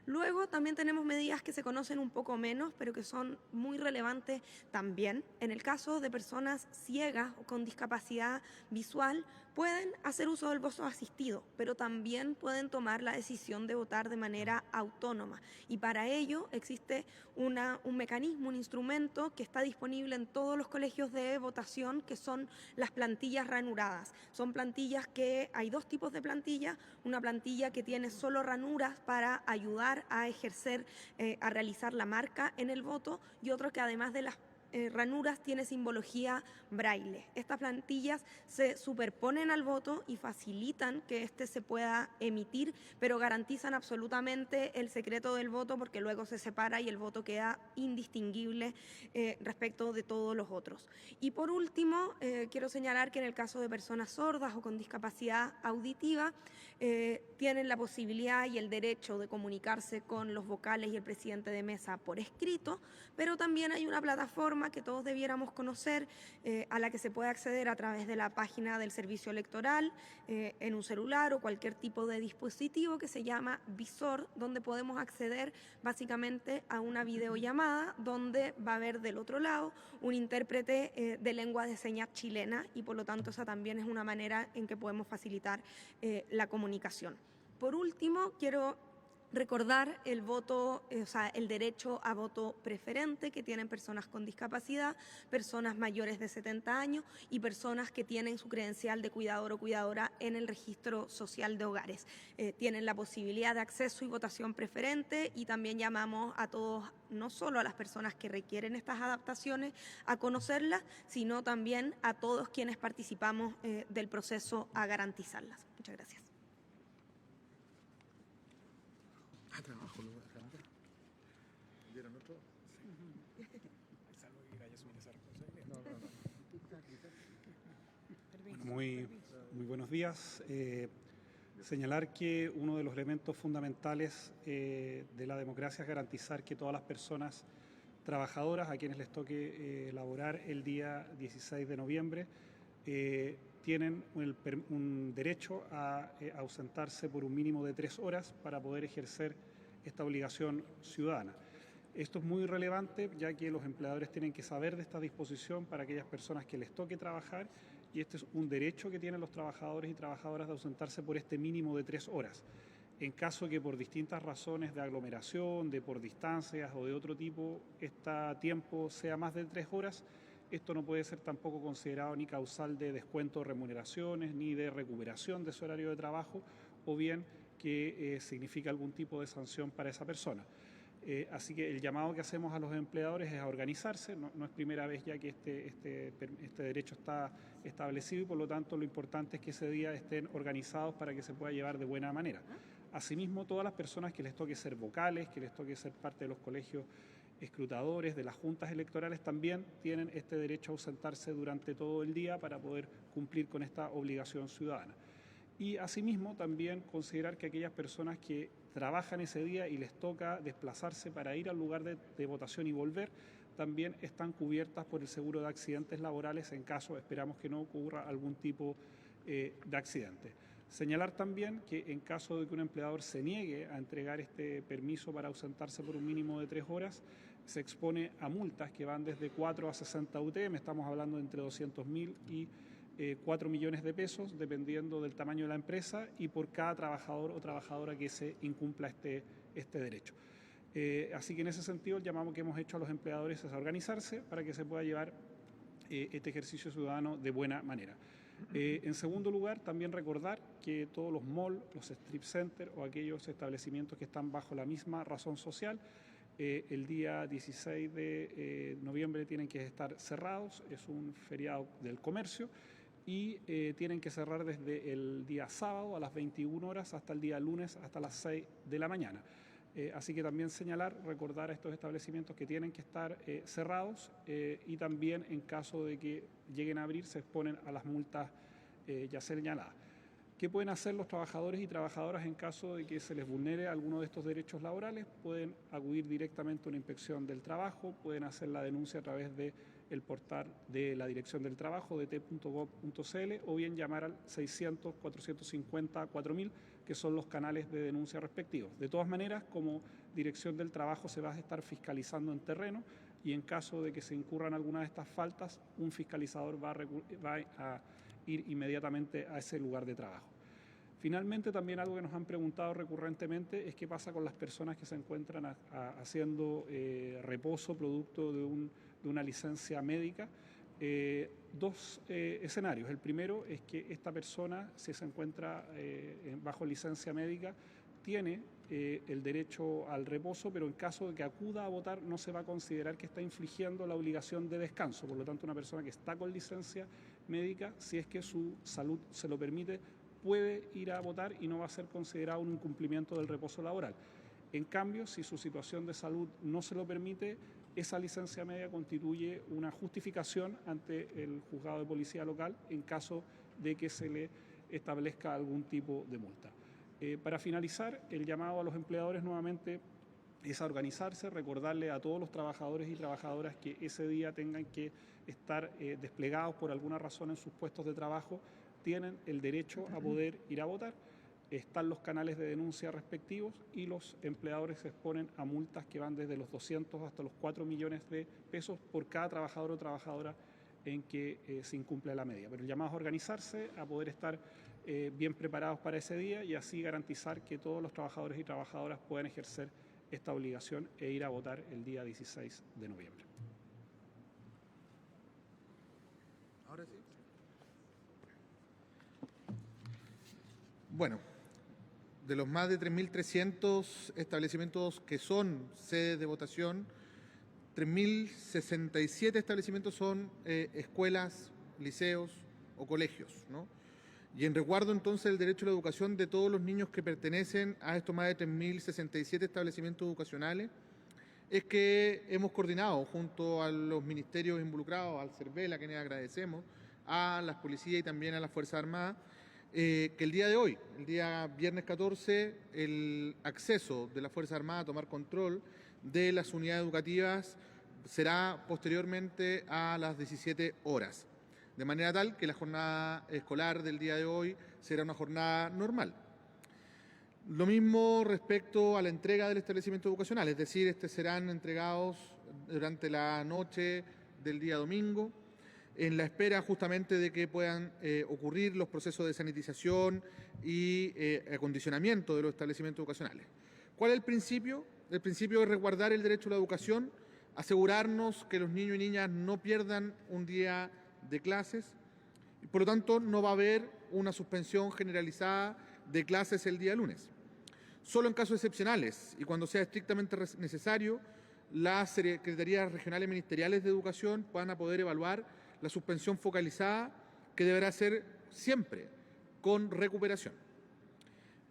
Luego también tenemos medidas que se conocen un poco menos, pero que son muy relevantes también. En el caso de personas ciegas o con discapacidad visual, pueden hacer uso del voto asistido, pero también pueden tomar la decisión de votar de manera autónoma. Y para ello existe un mecanismo, un instrumento que está disponible en todos los colegios de votación, que son las plantillas ranuradas. Son plantillas que hay 2 tipos de plantillas, una plantilla que tiene solo ranuras para ayudar a ejercer, a realizar la marca en el voto, y otro que además de las ranuras tiene simbología braille. Estas plantillas se superponen al voto y facilitan que éste se pueda emitir, pero garantizan absolutamente el secreto del voto, porque luego se separa y el voto queda indistinguible respecto de todos los otros. Y por último, quiero señalar que en el caso de personas sordas o con discapacidad auditiva, tienen la posibilidad y el derecho de comunicarse con los vocales y el presidente de mesa por escrito, pero también hay una plataforma que todos debiéramos conocer, a la que se puede acceder a través de la página del Servicio Electoral, en un celular o cualquier tipo de dispositivo, que se llama Visor, donde podemos acceder básicamente a una videollamada donde va a haber del otro lado un intérprete de lengua de señas chilena, y por lo tanto esa también es una manera en que podemos facilitar la comunicación. Por último, quiero recordar el voto, el derecho a voto preferente que tienen personas con discapacidad, personas mayores de 70 años y personas que tienen su credencial de cuidador o cuidadora en el registro social de hogares. Tienen la posibilidad de acceso y votación preferente, y también llamamos a todos, no solo a las personas que requieren estas adaptaciones, a conocerlas, sino también a todos quienes participamos del proceso a garantizarlas. Muchas gracias. Muy buenos días. Señalar que uno de los elementos fundamentales de la democracia es garantizar que todas las personas trabajadoras a quienes les toque laborar el día 16 de noviembre tienen un derecho a ausentarse por un mínimo de 3 horas para poder ejercer esta obligación ciudadana. Esto es muy relevante, ya que los empleadores tienen que saber de esta disposición para aquellas personas que les toque trabajar, y este es un derecho que tienen los trabajadores y trabajadoras de ausentarse por este mínimo de 3 horas. En caso que por distintas razones de aglomeración, de por distancias o de otro tipo, este tiempo sea más de 3 horas, esto no puede ser tampoco considerado ni causal de descuento de remuneraciones, ni de recuperación de su horario de trabajo, o bien que significa algún tipo de sanción para esa persona. Así que el llamado que hacemos a los empleadores es a organizarse. No es primera vez ya que este derecho está establecido, y por lo tanto lo importante es que ese día estén organizados para que se pueda llevar de buena manera. Asimismo, todas las personas que les toque ser vocales, que les toque ser parte de los colegios escrutadores, de las juntas electorales, también tienen este derecho a ausentarse durante todo el día para poder cumplir con esta obligación ciudadana. Y asimismo también considerar que aquellas personas que trabajan ese día y les toca desplazarse para ir al lugar de votación y volver, también están cubiertas por el seguro de accidentes laborales en caso, esperamos que no ocurra algún tipo de accidente. Señalar también que en caso de que un empleador se niegue a entregar este permiso para ausentarse por un mínimo de 3 horas, se expone a multas que van desde 4 a 60 UTM, estamos hablando de entre 200.000 y 4 millones de pesos, dependiendo del tamaño de la empresa y por cada trabajador o trabajadora que se incumpla este derecho. Así que en ese sentido el llamado que hemos hecho a los empleadores es a organizarse para que se pueda llevar este ejercicio ciudadano de buena manera. En segundo lugar, también recordar que todos los malls, los strip centers o aquellos establecimientos que están bajo la misma razón social, el día 16 de noviembre tienen que estar cerrados, es un feriado del comercio, y tienen que cerrar desde el día sábado a las 21 horas hasta el día lunes hasta las 6 de la mañana. Así que también señalar, recordar a estos establecimientos que tienen que estar cerrados, y también en caso de que lleguen a abrir se exponen a las multas ya señaladas. ¿Qué pueden hacer los trabajadores y trabajadoras en caso de que se les vulnere alguno de estos derechos laborales? Pueden acudir directamente a una inspección del trabajo, pueden hacer la denuncia a través del portal de la Dirección del Trabajo, det.gov.cl, o bien llamar al 600-450-4000, que son los canales de denuncia respectivos. De todas maneras, como Dirección del Trabajo se va a estar fiscalizando en terreno, y en caso de que se incurran alguna de estas faltas, un fiscalizador va a ir inmediatamente a ese lugar de trabajo. Finalmente, también algo que nos han preguntado recurrentemente es qué pasa con las personas que se encuentran haciendo reposo producto de una licencia médica. Dos escenarios. El primero es que esta persona, si se encuentra bajo licencia médica, tiene el derecho al reposo, pero en caso de que acuda a votar no se va a considerar que está infringiendo la obligación de descanso. Por lo tanto, una persona que está con licencia médica, si es que su salud se lo permite, puede ir a votar y no va a ser considerado un incumplimiento del reposo laboral. En cambio, si su situación de salud no se lo permite, esa licencia médica constituye una justificación ante el juzgado de policía local en caso de que se le establezca algún tipo de multa. Para finalizar, el llamado a los empleadores nuevamente es a organizarse, recordarle a todos los trabajadores y trabajadoras que ese día tengan que estar desplegados por alguna razón en sus puestos de trabajo, tienen el derecho a poder ir a votar. Están los canales de denuncia respectivos y los empleadores se exponen a multas que van desde los 200 hasta los 4 millones de pesos por cada trabajador o trabajadora en que se incumple la medida. Pero el llamado es a organizarse, a poder estar bien preparados para ese día y así garantizar que todos los trabajadores y trabajadoras puedan ejercer esta obligación e ir a votar el día 16 de noviembre. Ahora sí. Bueno, de los más de 3.300 establecimientos que son sedes de votación, 3.067 establecimientos son escuelas, liceos o colegios, ¿no? Y en resguardo entonces del derecho a la educación de todos los niños que pertenecen a estos más de 3.067 establecimientos educacionales, es que hemos coordinado junto a los ministerios involucrados, al CERVEL, a quienes agradecemos, a las policías y también a las Fuerzas Armadas, que el día de hoy, el día viernes 14, el acceso de las Fuerzas Armadas a tomar control de las unidades educativas será posteriormente a las 17 horas. De manera tal que la jornada escolar del día de hoy será una jornada normal. Lo mismo respecto a la entrega del establecimiento educacional, es decir, serán entregados durante la noche del día domingo, en la espera justamente de que puedan ocurrir los procesos de sanitización y acondicionamiento de los establecimientos educacionales. ¿Cuál es el principio? El principio es resguardar el derecho a la educación, asegurarnos que los niños y niñas no pierdan un día de clases, y por lo tanto no va a haber una suspensión generalizada de clases el día lunes. Solo en casos excepcionales y cuando sea estrictamente necesario, las secretarías regionales ministeriales de educación van a poder evaluar la suspensión focalizada, que deberá ser siempre con recuperación.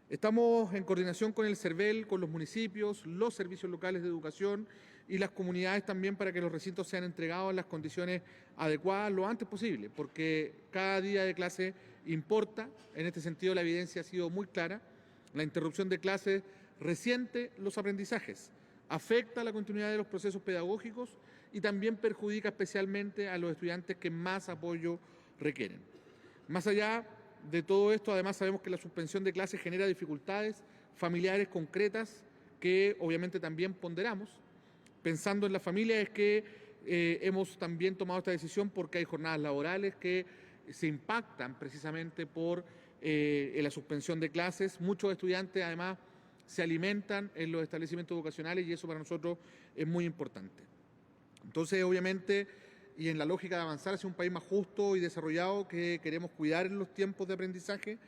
Estamos en coordinación con el CERVEL, con los municipios, los servicios locales de educación y las comunidades también para que los recintos sean entregados en las condiciones adecuadas lo antes posible, porque cada día de clase importa. En este sentido, la evidencia ha sido muy clara. La interrupción de clases resiente los aprendizajes, afecta la continuidad de los procesos pedagógicos y también perjudica especialmente a los estudiantes que más apoyo requieren. Más allá de todo esto, además sabemos que la suspensión de clases genera dificultades familiares concretas que obviamente también ponderamos. Pensando en la familia es que hemos también tomado esta decisión porque hay jornadas laborales que se impactan precisamente por la suspensión de clases. Muchos estudiantes además se alimentan en los establecimientos educacionales y eso para nosotros es muy importante. Entonces, obviamente, y en la lógica de avanzar hacia un país más justo y desarrollado, que queremos cuidar en los tiempos de aprendizaje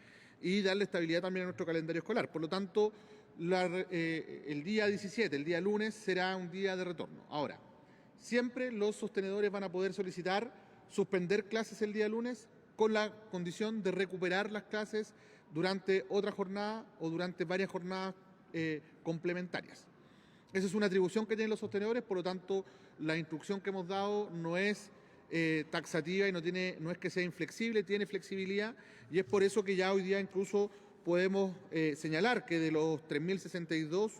y darle estabilidad también a nuestro calendario escolar. Por lo tanto, el día 17, el día lunes, será un día de retorno. Ahora, siempre los sostenedores van a poder solicitar suspender clases el día lunes con la condición de recuperar las clases durante otra jornada o durante varias jornadas complementarias. Esa es una atribución que tienen los sostenedores, por lo tanto, la instrucción que hemos dado no es taxativa y no es que sea inflexible, tiene flexibilidad, y es por eso que ya hoy día incluso podemos señalar que de los 3.062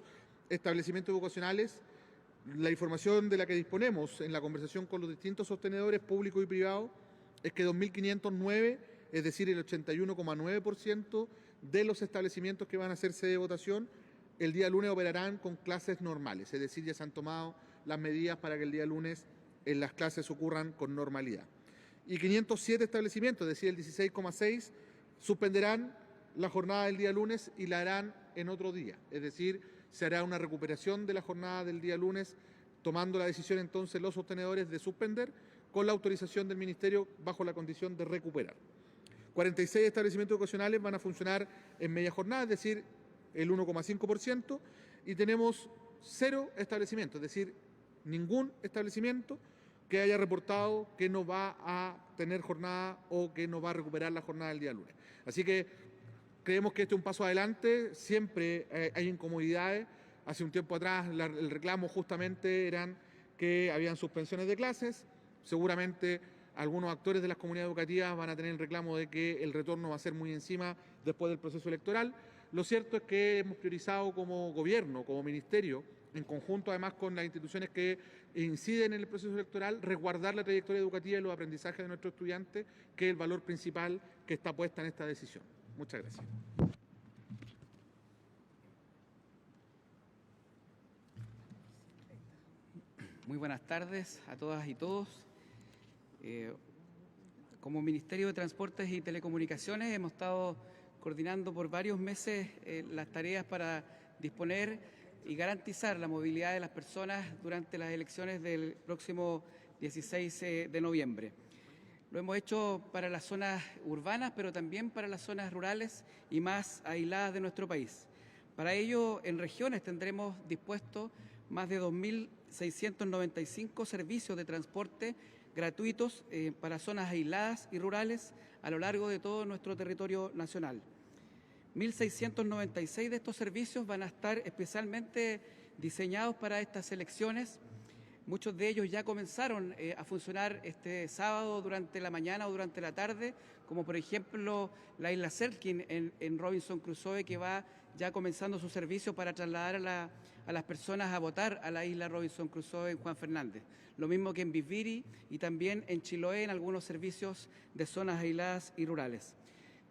establecimientos educacionales, la información de la que disponemos en la conversación con los distintos sostenedores públicos y privados es que 2.509, es decir, el 81,9% de los establecimientos que van a hacerse de votación, el día lunes operarán con clases normales, es decir, ya se han tomado las medidas para que el día lunes las clases ocurran con normalidad. Y 507 establecimientos, es decir, el 16,6%, suspenderán la jornada del día lunes y la harán en otro día, es decir, se hará una recuperación de la jornada del día lunes, tomando la decisión entonces los sostenedores de suspender con la autorización del Ministerio bajo la condición de recuperar. 46 establecimientos educacionales van a funcionar en media jornada, es decir, el 1,5%, y tenemos 0 establecimientos, es decir, ningún establecimiento que haya reportado que no va a tener jornada o que no va a recuperar la jornada del día lunes. Así que creemos que este es un paso adelante, siempre hay incomodidades. Hace un tiempo atrás el reclamo justamente eran que habían suspensiones de clases, seguramente algunos actores de las comunidades educativas van a tener el reclamo de que el retorno va a ser muy encima después del proceso electoral. Lo cierto es que hemos priorizado como gobierno, como ministerio, en conjunto además con las instituciones que inciden en el proceso electoral, resguardar la trayectoria educativa y los aprendizajes de nuestros estudiantes, que es el valor principal que está puesta en esta decisión. Muchas gracias. Muy buenas tardes a todas y todos. Como Ministerio de Transportes y Telecomunicaciones hemos estado coordinando por varios meses las tareas para disponer y garantizar la movilidad de las personas durante las elecciones del próximo 16 de noviembre. Lo hemos hecho para las zonas urbanas, pero también para las zonas rurales y más aisladas de nuestro país. Para ello, en regiones tendremos dispuestos más de 2.695 servicios de transporte gratuitos para zonas aisladas y rurales a lo largo de todo nuestro territorio nacional. 1.696 de estos servicios van a estar especialmente diseñados para estas elecciones. Muchos de ellos ya comenzaron a funcionar este sábado durante la mañana o durante la tarde, como por ejemplo la isla Selkin en Robinson Crusoe, que va ya comenzando su servicio para trasladar a las personas a votar a la isla Robinson Crusoe en Juan Fernández. Lo mismo que en Bisbiri y también en Chiloé en algunos servicios de zonas aisladas y rurales.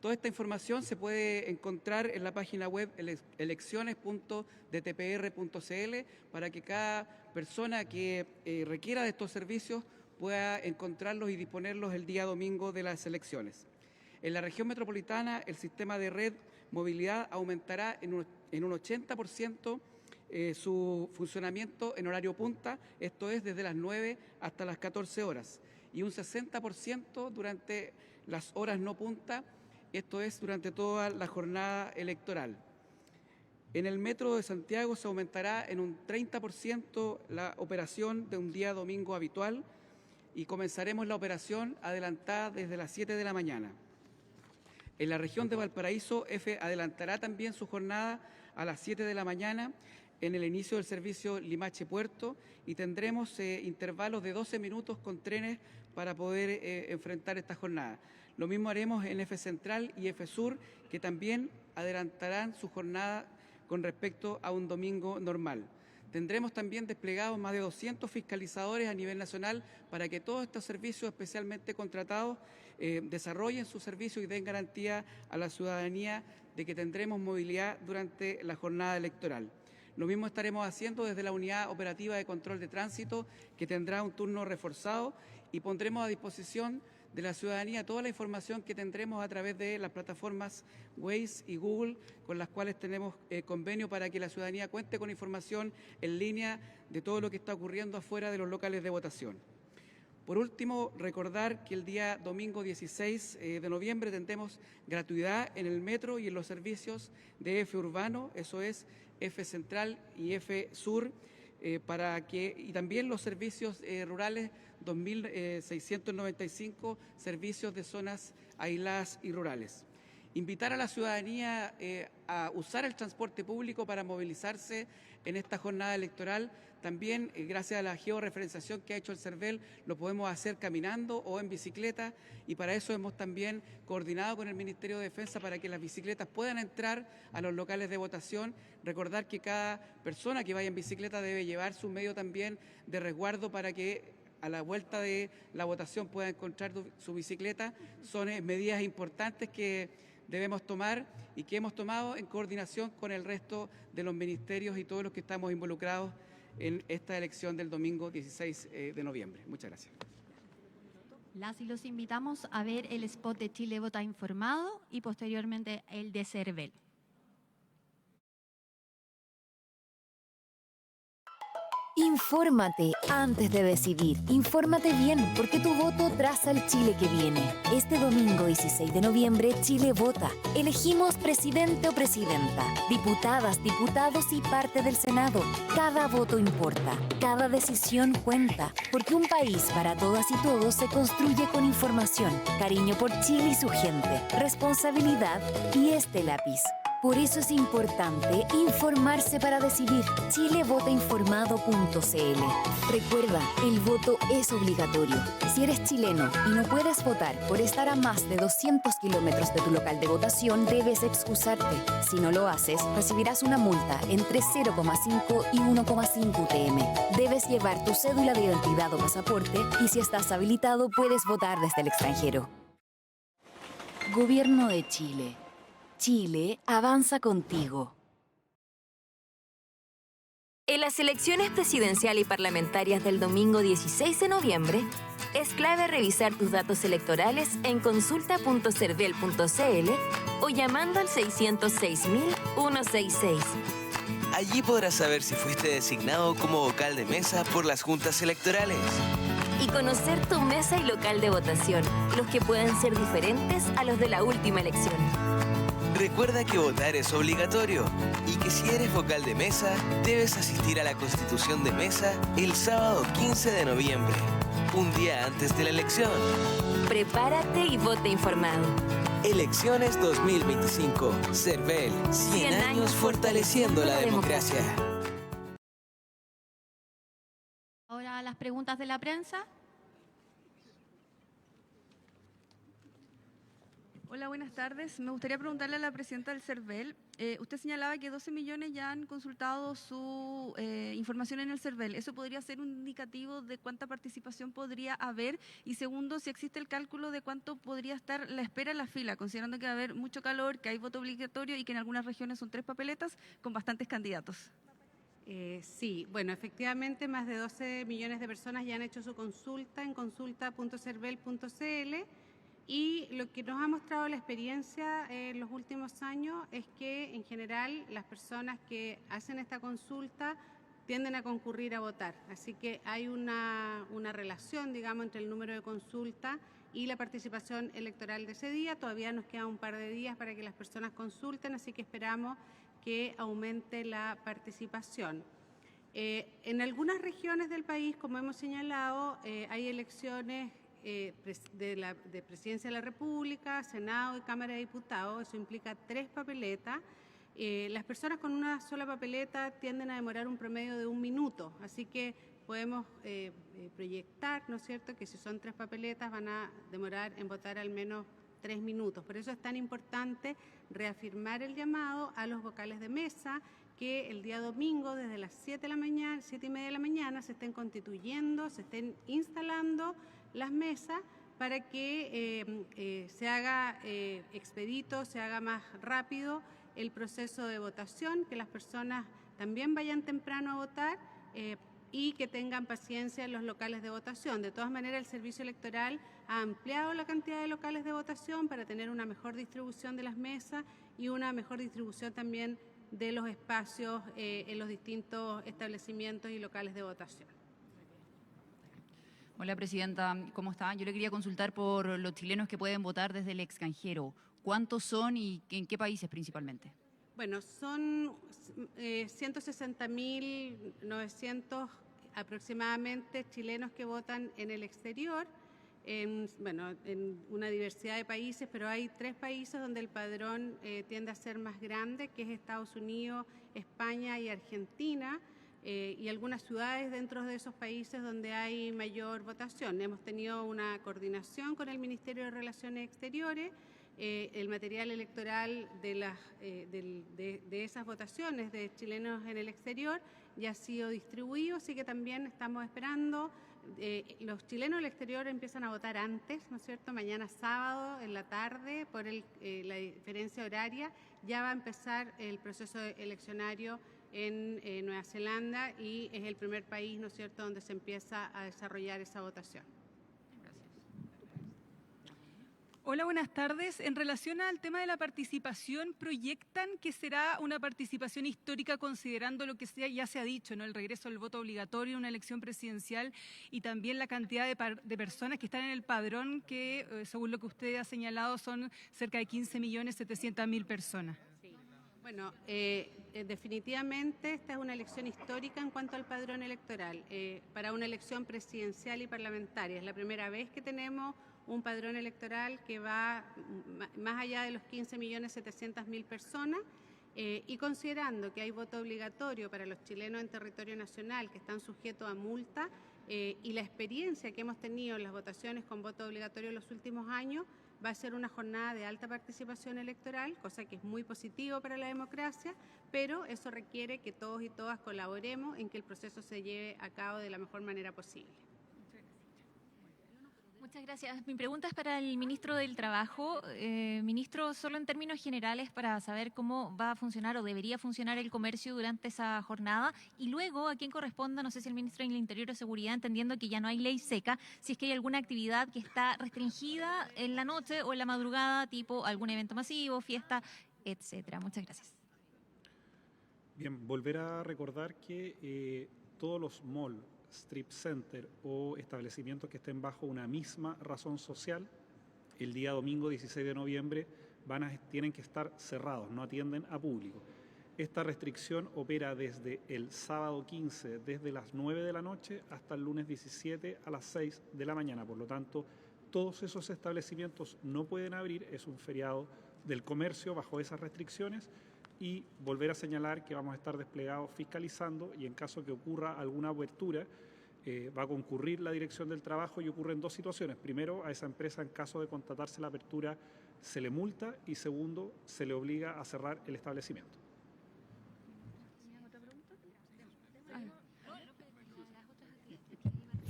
Toda esta información se puede encontrar en la página web elecciones.dtpr.cl para que cada persona que requiera de estos servicios pueda encontrarlos y disponerlos el día domingo de las elecciones. En la región metropolitana, el sistema de red movilidad aumentará en un 80% su funcionamiento en horario punta, esto es desde las 9 hasta las 14 horas, y un 60% durante las horas no punta, esto es durante toda la jornada electoral. En el Metro de Santiago se aumentará en un 30% la operación de un día domingo habitual y comenzaremos la operación adelantada desde las 7 de la mañana. En la región de Valparaíso, EFE adelantará también su jornada a las 7 de la mañana en el inicio del servicio Limache-Puerto y tendremos intervalos de 12 minutos con trenes para poder enfrentar esta jornada. Lo mismo haremos en EFE Central y EFE Sur, que también adelantarán su jornada con respecto a un domingo normal. Tendremos también desplegados más de 200 fiscalizadores a nivel nacional para que todos estos servicios especialmente contratados desarrollen su servicio y den garantía a la ciudadanía de que tendremos movilidad durante la jornada electoral. Lo mismo estaremos haciendo desde la Unidad Operativa de Control de Tránsito, que tendrá un turno reforzado, y pondremos a disposición de la ciudadanía toda la información que tendremos a través de las plataformas Waze y Google, con las cuales tenemos convenio para que la ciudadanía cuente con información en línea de todo lo que está ocurriendo afuera de los locales de votación. Por último, recordar que el día domingo 16 de noviembre tendremos gratuidad en el metro y en los servicios de EFE Urbano, eso es EFE Central y EFE Sur, y también los servicios rurales, 2.695 servicios de zonas aisladas y rurales. Invitar a la ciudadanía a usar el transporte público para movilizarse en esta jornada electoral. También, gracias a la georreferenciación que ha hecho el CERVEL, lo podemos hacer caminando o en bicicleta, y para eso hemos también coordinado con el Ministerio de Defensa para que las bicicletas puedan entrar a los locales de votación. Recordar que cada persona que vaya en bicicleta debe llevar su medio también de resguardo para que a la vuelta de la votación pueda encontrar su bicicleta. Son medidas importantes que debemos tomar y que hemos tomado en coordinación con el resto de los ministerios y todos los que estamos involucrados en esta elección del domingo 16 de noviembre. Muchas gracias. Las y los invitamos a ver el spot de Chile Vota Informado y posteriormente el de CERVEL. Infórmate antes de decidir. Infórmate bien, porque tu voto traza el Chile que viene. Este domingo 16 de noviembre, Chile vota. Elegimos presidente o presidenta, diputadas, diputados y parte del Senado. Cada voto importa, cada decisión cuenta, porque un país para todas y todos se construye con información, cariño por Chile y su gente, responsabilidad y este lápiz. Por eso es importante informarse para decidir. chilevotainformado.cl. Recuerda, el voto es obligatorio. Si eres chileno y no puedes votar por estar a más de 200 kilómetros de tu local de votación, debes excusarte. Si no lo haces, recibirás una multa entre 0,5 y 1,5 UTM. Debes llevar tu cédula de identidad o pasaporte y si estás habilitado, puedes votar desde el extranjero. Gobierno de Chile. Chile avanza contigo. En las elecciones presidencial y parlamentarias del domingo 16 de noviembre, es clave revisar tus datos electorales en consulta.cervel.cl o llamando al 606.166. Allí podrás saber si fuiste designado como vocal de mesa por las juntas electorales. Y conocer tu mesa y local de votación, los que pueden ser diferentes a los de la última elección. Recuerda que votar es obligatorio y que si eres vocal de mesa, debes asistir a la constitución de mesa el sábado 15 de noviembre, un día antes de la elección. Prepárate y vota informado. Elecciones 2025. CERVEL. 100 años fortaleciendo la democracia. Ahora las preguntas de la prensa. Hola, buenas tardes. Me gustaría preguntarle a la presidenta del CERVEL. Usted señalaba que 12 millones ya han consultado su información en el CERVEL. ¿Eso podría ser un indicativo de cuánta participación podría haber? Y segundo, si existe el cálculo de cuánto podría estar la espera en la fila, considerando que va a haber mucho calor, que hay voto obligatorio y que en algunas regiones son 3 papeletas con bastantes candidatos. Sí, bueno, efectivamente más de 12 millones de personas ya han hecho su consulta en consulta.cervel.cl. Y lo que nos ha mostrado la experiencia en los últimos años es que en general las personas que hacen esta consulta tienden a concurrir a votar. Así que hay una relación, digamos, entre el número de consultas y la participación electoral de ese día. Todavía nos queda un par de días para que las personas consulten, así que esperamos que aumente la participación. En algunas regiones del país, como hemos señalado, hay elecciones de Presidencia de la República, Senado y Cámara de Diputados. Eso implica 3 papeletas. Las personas con una sola papeleta tienden a demorar un promedio de 1 minuto, así que podemos proyectar, ¿no es cierto?, que si son 3 papeletas van a demorar en votar al menos 3 minutos. Por eso es tan importante reafirmar el llamado a los vocales de mesa que el día domingo desde las 7:30 de la mañana se estén constituyendo, se estén instalando las mesas para que se haga expedito, se haga más rápido el proceso de votación, que las personas también vayan temprano a votar y que tengan paciencia en los locales de votación. De todas maneras, el Servicio Electoral ha ampliado la cantidad de locales de votación para tener una mejor distribución de las mesas y una mejor distribución también de los espacios en los distintos establecimientos y locales de votación. Hola, presidenta, ¿cómo está? Yo le quería consultar por los chilenos que pueden votar desde el extranjero. ¿Cuántos son y en qué países principalmente? Bueno, son 160.900 aproximadamente chilenos que votan en el exterior, en una diversidad de países, pero hay 3 países donde el padrón tiende a ser más grande, que es Estados Unidos, España y Argentina, y algunas ciudades dentro de esos países donde hay mayor votación. Hemos tenido una coordinación con el Ministerio de Relaciones Exteriores. El material electoral de esas votaciones de chilenos en el exterior ya ha sido distribuido, así que también estamos esperando. Los chilenos del exterior empiezan a votar antes, ¿no es cierto? Mañana sábado en la tarde, por la diferencia horaria, ya va a empezar el proceso eleccionario en Nueva Zelanda y es el primer país, ¿no es cierto?, donde se empieza a desarrollar esa votación. Hola, buenas tardes. En relación al tema de la participación, ¿proyectan que será una participación histórica considerando lo que ya se ha dicho, ¿no?, el regreso al voto obligatorio en una elección presidencial y también la cantidad de personas que están en el padrón, que según lo que usted ha señalado son cerca de 15.700.000 personas? Sí. Bueno, definitivamente esta es una elección histórica en cuanto al padrón electoral para una elección presidencial y parlamentaria. Es la primera vez que tenemos un padrón electoral que va más allá de los 15.700.000 personas y considerando que hay voto obligatorio para los chilenos en territorio nacional que están sujetos a multa y la experiencia que hemos tenido en las votaciones con voto obligatorio en los últimos años, va a ser una jornada de alta participación electoral, cosa que es muy positivo para la democracia, pero eso requiere que todos y todas colaboremos en que el proceso se lleve a cabo de la mejor manera posible. Muchas gracias. Mi pregunta es para el ministro del Trabajo. Ministro, solo en términos generales para saber cómo va a funcionar o debería funcionar el comercio durante esa jornada y luego a quién corresponda, no sé si el ministro del Interior o Seguridad, entendiendo que ya no hay ley seca, si es que hay alguna actividad que está restringida en la noche o en la madrugada, tipo algún evento masivo, fiesta, etcétera. Muchas gracias. Bien, volver a recordar que todos los malls, strip center o establecimientos que estén bajo una misma razón social, el día domingo 16 de noviembre tienen que estar cerrados, no atienden a público. Esta restricción opera desde el sábado 15, desde las 9 de la noche hasta el lunes 17 a las 6 de la mañana. Por lo tanto, todos esos establecimientos no pueden abrir, es un feriado del comercio bajo esas restricciones. Y volver a señalar que vamos a estar desplegados fiscalizando y en caso que ocurra alguna apertura va a concurrir la Dirección del Trabajo y ocurren 2 situaciones. Primero, a esa empresa en caso de constatarse la apertura se le multa y segundo, se le obliga a cerrar el establecimiento.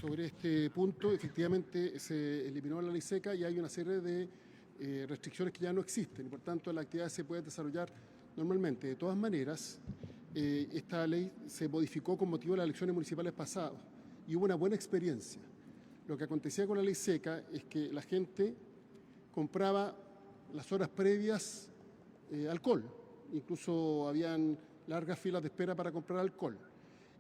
Sobre este punto, efectivamente, se eliminó la ley seca y hay una serie de restricciones que ya no existen y por tanto la actividad se puede desarrollar normalmente. De todas maneras, esta ley se modificó con motivo de las elecciones municipales pasadas y hubo una buena experiencia. Lo que acontecía con la ley seca es que la gente compraba las horas previas alcohol, incluso habían largas filas de espera para comprar alcohol.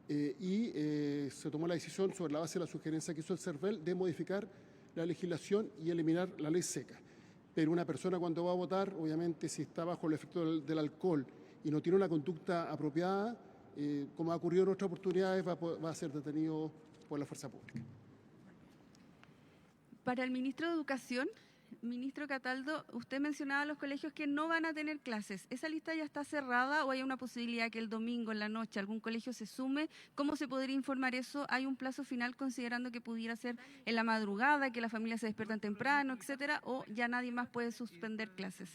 Se tomó la decisión sobre la base de la sugerencia que hizo el CERVEL de modificar la legislación y eliminar la ley seca. Pero una persona cuando va a votar, obviamente si está bajo el efecto del alcohol y no tiene una conducta apropiada, como ha ocurrido en otras oportunidades, va a ser detenido por la fuerza pública. Para el ministro de Educación, ministro Cataldo, usted mencionaba los colegios que no van a tener clases. ¿Esa lista ya está cerrada o hay una posibilidad que el domingo en la noche algún colegio se sume? ¿Cómo se podría informar eso? ¿Hay un plazo final considerando que pudiera ser en la madrugada, que las familias se despiertan temprano, etcétera, o ya nadie más puede suspender clases?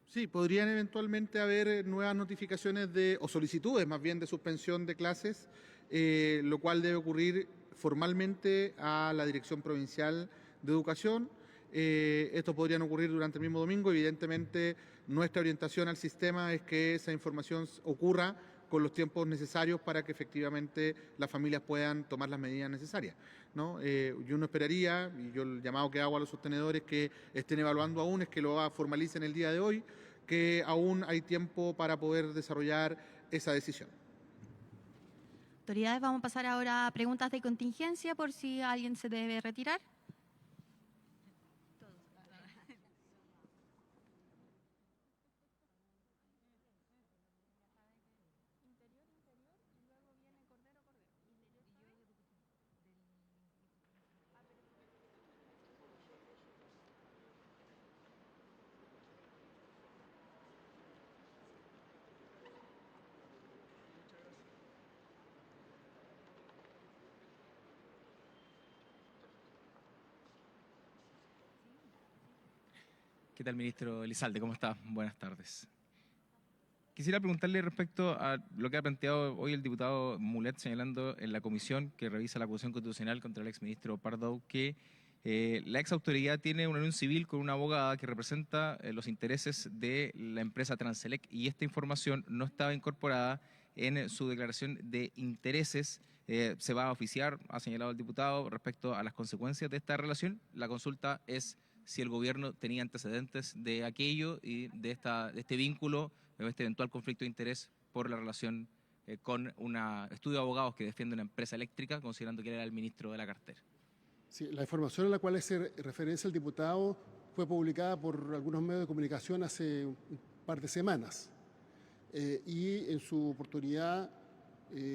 Sí, podrían eventualmente haber nuevas notificaciones o solicitudes más bien de suspensión de clases, lo cual debe ocurrir formalmente a la Dirección Provincial de Educación. Esto podrían ocurrir durante el mismo domingo. Evidentemente, nuestra orientación al sistema es que esa información ocurra con los tiempos necesarios para que efectivamente las familias puedan tomar las medidas necesarias, ¿no? Yo no esperaría, y yo el llamado que hago a los sostenedores que estén evaluando aún es que lo formalicen el día de hoy, que aún hay tiempo para poder desarrollar esa decisión. Autoridades, vamos a pasar ahora a preguntas de contingencia por si alguien se debe retirar. ¿Qué tal, ministro Elizalde? ¿Cómo está? Buenas tardes. Quisiera preguntarle respecto a lo que ha planteado hoy el diputado Mulet, señalando en la comisión que revisa la acusación constitucional contra el exministro Pardo, que la exautoridad tiene una unión civil con una abogada que representa los intereses de la empresa Transelec y esta información no estaba incorporada en su declaración de intereses. Se va a oficiar, ha señalado el diputado, respecto a las consecuencias de esta relación. La consulta es si el gobierno tenía antecedentes de aquello y de este vínculo, de este eventual conflicto de interés por la relación con un estudio de abogados que defiende una empresa eléctrica, considerando que era el ministro de la cartera. Sí, la información a la cual hace referencia el diputado fue publicada por algunos medios de comunicación hace un par de semanas y en su oportunidad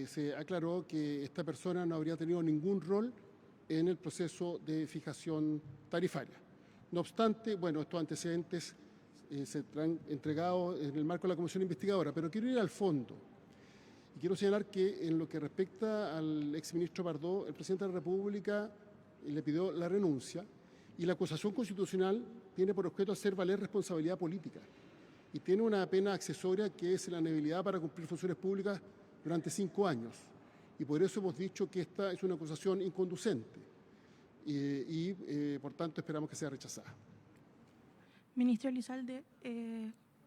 se aclaró que esta persona no habría tenido ningún rol en el proceso de fijación tarifaria. No obstante, bueno, estos antecedentes se han entregado en el marco de la comisión investigadora, pero quiero ir al fondo. Y quiero señalar que en lo que respecta al exministro Pardo, el presidente de la República le pidió la renuncia y la acusación constitucional tiene por objeto hacer valer responsabilidad política y tiene una pena accesoria que es la inhabilidad para cumplir funciones públicas durante 5 años. Y por eso hemos dicho que esta es una acusación inconducente. Por tanto esperamos que sea rechazada. Ministro Elizalde,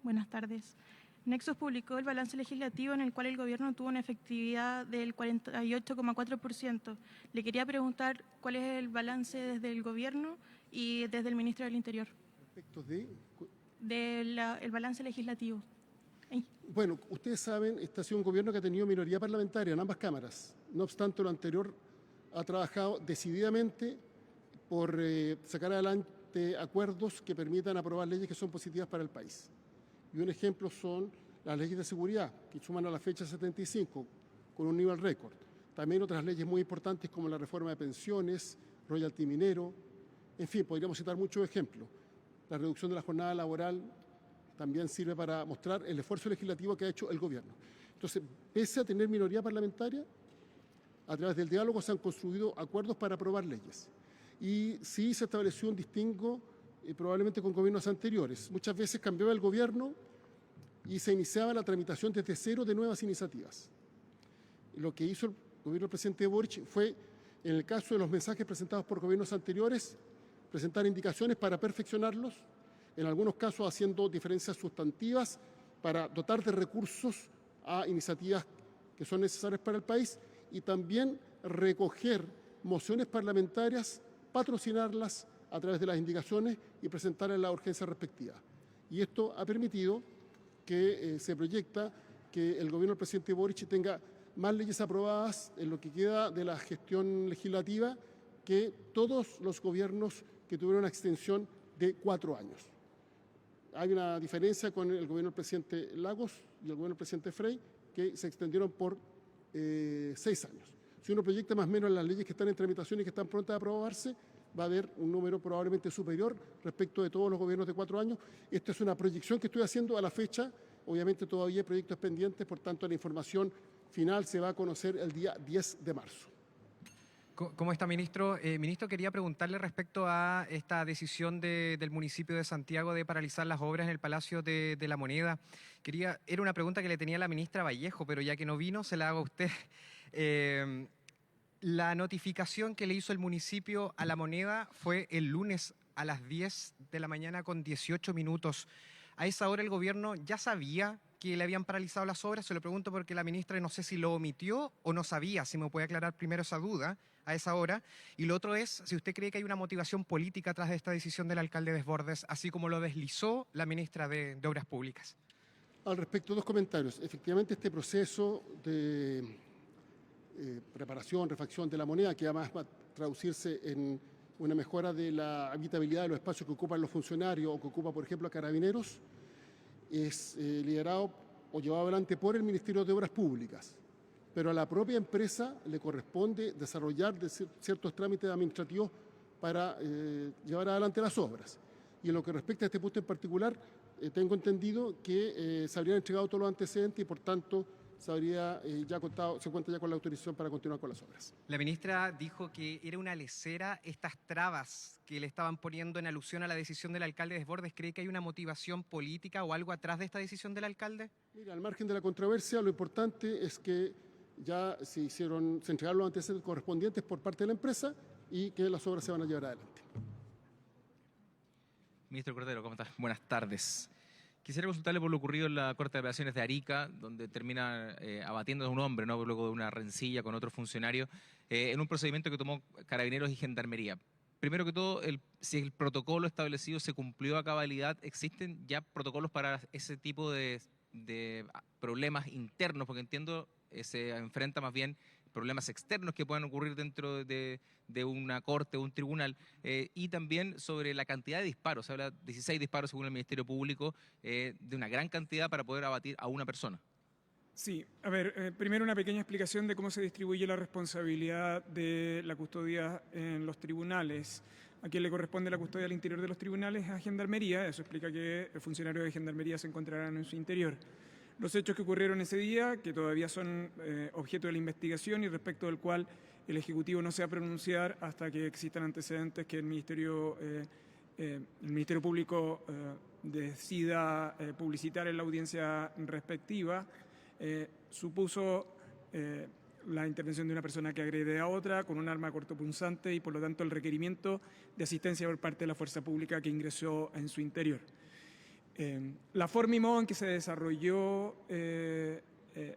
buenas tardes. Nexos publicó el balance legislativo en el cual el gobierno tuvo una efectividad del 48,4%. Le quería preguntar cuál es el balance desde el gobierno y desde el ministro del Interior. ¿Respecto el balance legislativo? Bueno, ustedes saben, este ha sido un gobierno que ha tenido minoría parlamentaria en ambas cámaras. No obstante, lo anterior ha trabajado decididamente por sacar adelante acuerdos que permitan aprobar leyes que son positivas para el país. Y un ejemplo son las leyes de seguridad, que suman a la fecha 75, con un nivel récord. También otras leyes muy importantes como la reforma de pensiones, royalty minero, en fin, podríamos citar muchos ejemplos. La reducción de la jornada laboral también sirve para mostrar el esfuerzo legislativo que ha hecho el gobierno. Entonces, pese a tener minoría parlamentaria, a través del diálogo se han construido acuerdos para aprobar leyes. Y sí se estableció un distingo probablemente con gobiernos anteriores. Muchas veces cambiaba el gobierno y se iniciaba la tramitación desde cero de nuevas iniciativas. Lo que hizo el gobierno del presidente Boric fue, en el caso de los mensajes presentados por gobiernos anteriores, presentar indicaciones para perfeccionarlos, en algunos casos haciendo diferencias sustantivas para dotar de recursos a iniciativas que son necesarias para el país y también recoger mociones parlamentarias, patrocinarlas a través de las indicaciones y presentarlas la urgencia respectiva. Y esto ha permitido que se proyecta que el gobierno del presidente Boric tenga más leyes aprobadas en lo que queda de la gestión legislativa que todos los gobiernos que tuvieron una extensión de 4 años. Hay una diferencia con el gobierno del presidente Lagos y el gobierno del presidente Frey, que se extendieron por 6 años. Si uno proyecta más o menos las leyes que están en tramitación y que están prontas a aprobarse, va a haber un número probablemente superior respecto de todos los gobiernos de 4 años. Esta es una proyección que estoy haciendo a la fecha. Obviamente todavía hay proyectos pendientes, por tanto la información final se va a conocer el día 10 de marzo. ¿Cómo está, ministro? Ministro, quería preguntarle respecto a esta decisión del municipio de Santiago de paralizar las obras en el Palacio de la Moneda. Era una pregunta que le tenía a la ministra Vallejo, pero ya que no vino, se la hago a usted. La notificación que le hizo el municipio a la Moneda fue el lunes a las 10 de la mañana con 18 minutos. A esa hora el gobierno ya sabía que le habían paralizado las obras. Se lo pregunto porque la ministra no sé si lo omitió o no sabía. Si me puede aclarar primero esa duda a esa hora. Y lo otro es si usted cree que hay una motivación política tras de esta decisión del alcalde Desbordes, así como lo deslizó la ministra de Obras Públicas. Al respecto, 2 comentarios. Efectivamente, este proceso de preparación, refacción de la moneda, que además va a traducirse en una mejora de la habitabilidad de los espacios que ocupan los funcionarios o que ocupa, por ejemplo, a Carabineros, es liderado o llevado adelante por el Ministerio de Obras Públicas. Pero a la propia empresa le corresponde desarrollar ciertos trámites administrativos para llevar adelante las obras. Y en lo que respecta a este punto en particular, tengo entendido que se habrían entregado todos los antecedentes y, por tanto, se cuenta ya con la autorización para continuar con las obras. La ministra dijo que era una lesera estas trabas que le estaban poniendo en alusión a la decisión del alcalde Desbordes. ¿Cree que hay una motivación política o algo atrás de esta decisión del alcalde? Mira, al margen de la controversia, lo importante es que ya se entregaron los antecedentes correspondientes por parte de la empresa y que las obras se van a llevar adelante. Ministro Cordero, ¿cómo está? Buenas tardes. Quisiera consultarle por lo ocurrido en la Corte de Apelaciones de Arica, donde termina abatiendo a un hombre, ¿no?, luego de una rencilla con otro funcionario, en un procedimiento que tomó Carabineros y Gendarmería. Primero que todo, si el protocolo establecido se cumplió a cabalidad, ¿existen ya protocolos para ese tipo de problemas internos? Porque entiendo se enfrenta más bien problemas externos que puedan ocurrir dentro de una corte o un tribunal, y también sobre la cantidad de disparos. Se habla de 16 disparos según el Ministerio Público, de una gran cantidad para poder abatir a una persona. Sí, a ver, primero una pequeña explicación de cómo se distribuye la responsabilidad de la custodia en los tribunales. A quien le corresponde la custodia al interior de los tribunales a Gendarmería. Eso explica que funcionarios de Gendarmería se encontrarán en su interior. Los hechos que ocurrieron ese día, que todavía son objeto de la investigación y respecto del cual el Ejecutivo no se va a pronunciar hasta que existan antecedentes que el Ministerio Público decida publicitar en la audiencia respectiva, supuso la intervención de una persona que agrede a otra con un arma cortopunzante y por lo tanto el requerimiento de asistencia por parte de la fuerza pública que ingresó en su interior. La forma y modo en que se desarrolló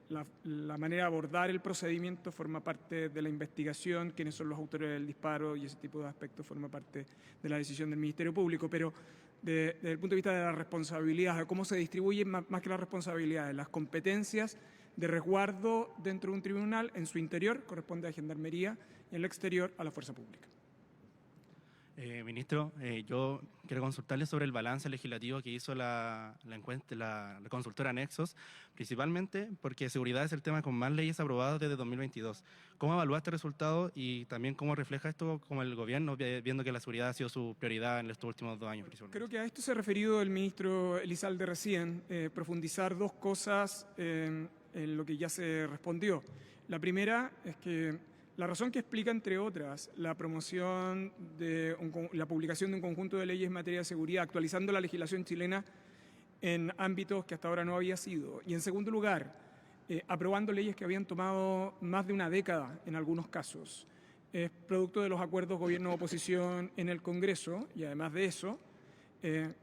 la manera de abordar el procedimiento forma parte de la investigación, quiénes son los autores del disparo y ese tipo de aspectos forma parte de la decisión del Ministerio Público, pero desde el punto de vista de la responsabilidad, de cómo se distribuyen más que las responsabilidades, las competencias de resguardo dentro de un tribunal, en su interior corresponde a Gendarmería y en el exterior a la Fuerza Pública. Ministro, yo quiero consultarle sobre el balance legislativo que hizo la consultora Nexos, principalmente porque seguridad es el tema con más leyes aprobadas desde 2022. ¿Cómo evalúa este resultado y también cómo refleja esto como el gobierno, viendo que la seguridad ha sido su prioridad en estos últimos 2 años? Creo que a esto se ha referido el ministro Elizalde recién, profundizar 2 cosas en lo que ya se respondió. La primera es que La razón que explica, entre otras, la promoción de la publicación de un conjunto de leyes en materia de seguridad, actualizando la legislación chilena en ámbitos que hasta ahora no había sido. Y en segundo lugar, aprobando leyes que habían tomado más de una década en algunos casos. Es producto de los acuerdos gobierno-oposición en el Congreso y además de eso,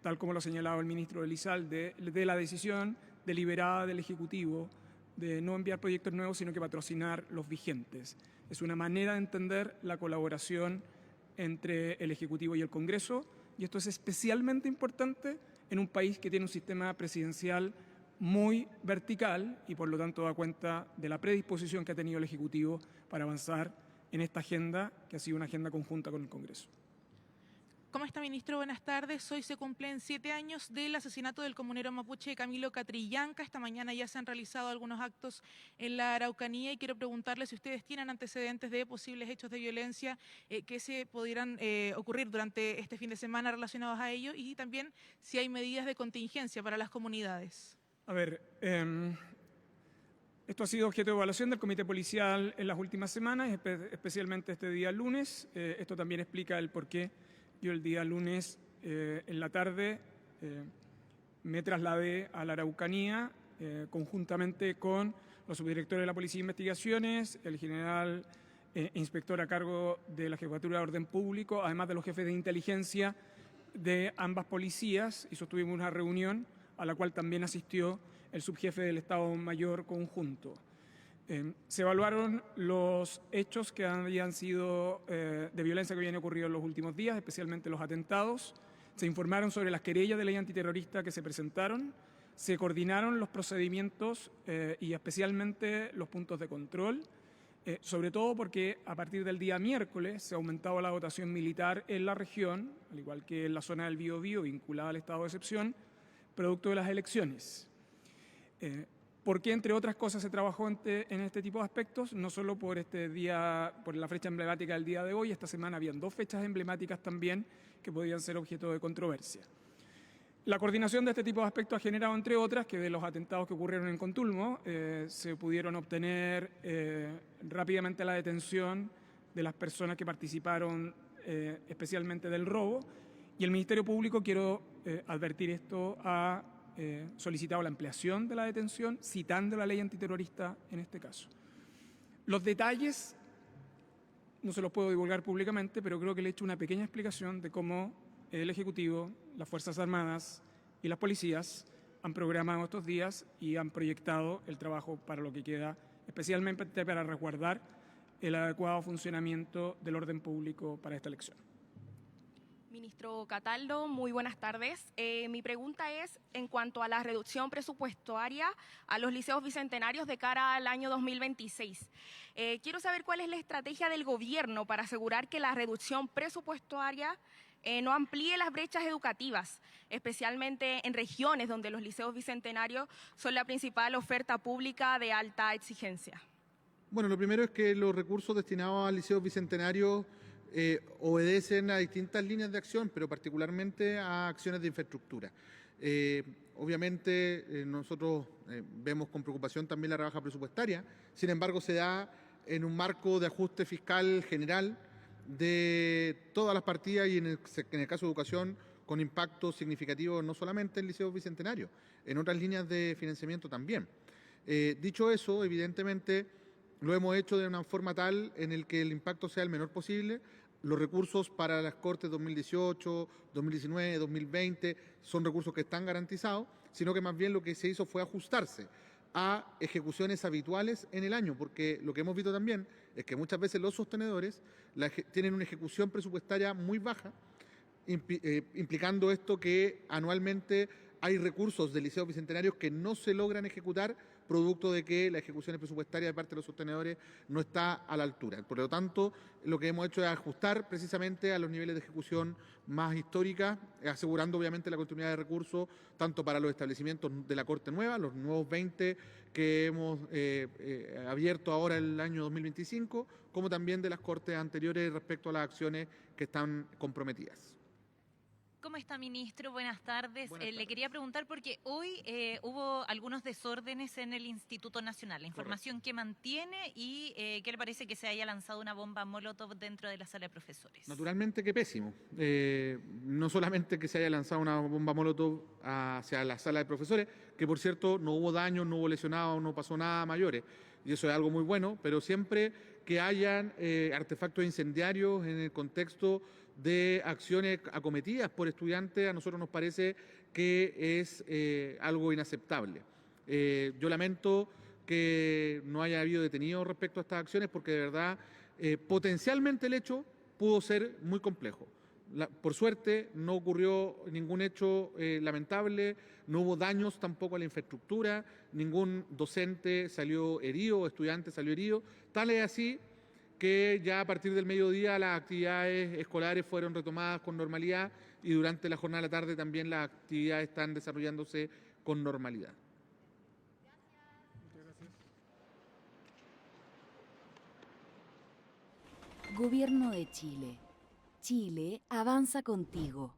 tal como lo señalaba el ministro Elizalde, de la decisión deliberada del Ejecutivo de no enviar proyectos nuevos, sino que patrocinar los vigentes. Es una manera de entender la colaboración entre el Ejecutivo y el Congreso, y esto es especialmente importante en un país que tiene un sistema presidencial muy vertical y por lo tanto da cuenta de la predisposición que ha tenido el Ejecutivo para avanzar en esta agenda, que ha sido una agenda conjunta con el Congreso. ¿Cómo está, ministro? Buenas tardes. Hoy se cumplen 7 años del asesinato del comunero mapuche Camilo Catrillanca. Esta mañana ya se han realizado algunos actos en la Araucanía y quiero preguntarle si ustedes tienen antecedentes de posibles hechos de violencia que se pudieran ocurrir durante este fin de semana relacionados a ello y también si hay medidas de contingencia para las comunidades. A ver, esto ha sido objeto de evaluación del Comité Policial en las últimas semanas, especialmente este día lunes. Esto también explica el porqué. Yo el día lunes en la tarde me trasladé a la Araucanía conjuntamente con los subdirectores de la Policía de Investigaciones, el general inspector a cargo de la Jefatura de Orden Público, además de los jefes de inteligencia de ambas policías, y sostuvimos una reunión a la cual también asistió el subjefe del Estado Mayor Conjunto. Se evaluaron los hechos que habían sido de violencia que habían ocurrido en los últimos días, especialmente los atentados. Se informaron sobre las querellas de ley antiterrorista que se presentaron. Se coordinaron los procedimientos y especialmente los puntos de control, sobre todo porque a partir del día miércoles se ha aumentado la dotación militar en la región, al igual que en la zona del Biobío vinculada al estado de excepción, producto de las elecciones. Porque, entre otras cosas, se trabajó en este tipo de aspectos, no solo por este día, por la fecha emblemática del día de hoy. Esta semana habían 2 fechas emblemáticas también que podían ser objeto de controversia. La coordinación de este tipo de aspectos ha generado, entre otras, que de los atentados que ocurrieron en Contulmo se pudieron obtener rápidamente la detención de las personas que participaron especialmente del robo. Y el Ministerio Público, quiero advertir esto, ha solicitado la ampliación de la detención, citando la ley antiterrorista en este caso. Los detalles no se los puedo divulgar públicamente, pero creo que le he hecho una pequeña explicación de cómo el Ejecutivo, las Fuerzas Armadas y las policías han programado estos días y han proyectado el trabajo para lo que queda, especialmente para resguardar el adecuado funcionamiento del orden público para esta elección. Ministro Cataldo, muy buenas tardes. Mi pregunta es en cuanto a la reducción presupuestaria a los liceos bicentenarios de cara al año 2026. Quiero saber cuál es la estrategia del gobierno para asegurar que la reducción presupuestaria no amplíe las brechas educativas, especialmente en regiones donde los liceos bicentenarios son la principal oferta pública de alta exigencia. Bueno, lo primero es que los recursos destinados al liceo bicentenario obedecen a distintas líneas de acción, pero particularmente a acciones de infraestructura. Obviamente nosotros vemos con preocupación también la rebaja presupuestaria, sin embargo se da en un marco de ajuste fiscal general de todas las partidas y en el caso de educación con impacto significativo no solamente en el liceo bicentenario, en otras líneas de financiamiento también. Dicho eso, evidentemente lo hemos hecho de una forma tal en el que el impacto sea el menor posible. Los recursos para las Cortes 2018, 2019, 2020 son recursos que están garantizados, sino que más bien lo que se hizo fue ajustarse a ejecuciones habituales en el año, porque lo que hemos visto también es que muchas veces los sostenedores tienen una ejecución presupuestaria muy baja, implicando esto que anualmente hay recursos del liceo bicentenario que no se logran ejecutar producto de que la ejecución presupuestaria de parte de los sostenedores no está a la altura. Por lo tanto, lo que hemos hecho es ajustar precisamente a los niveles de ejecución más históricas, asegurando obviamente la continuidad de recursos tanto para los establecimientos de la Corte Nueva, los nuevos 20 que hemos abierto ahora el año 2025, como también de las Cortes anteriores respecto a las acciones que están comprometidas. ¿Cómo está, ministro? Buenas tardes. Buenas Le tardes. quería preguntar porque hoy hubo algunos desórdenes en el Instituto Nacional. La información que mantiene y ¿qué le parece que se haya lanzado una bomba Molotov dentro de la sala de profesores? Naturalmente que pésimo. No solamente que se haya lanzado una bomba Molotov hacia la sala de profesores, que por cierto no hubo daños, no hubo lesionados, no pasó nada mayores, y eso es algo muy bueno, pero siempre que hayan artefactos incendiarios en el contexto de acciones acometidas por estudiantes, a nosotros nos parece que es algo inaceptable. Yo lamento que no haya habido detenidos respecto a estas acciones porque de verdad potencialmente el hecho pudo ser muy complejo. Por suerte no ocurrió ningún hecho lamentable, no hubo daños tampoco a la infraestructura, ningún docente salió herido, estudiante salió herido, tal es así que ya a partir del mediodía las actividades escolares fueron retomadas con normalidad y durante la jornada de la tarde también las actividades están desarrollándose con normalidad. Gobierno de Chile. Chile avanza contigo.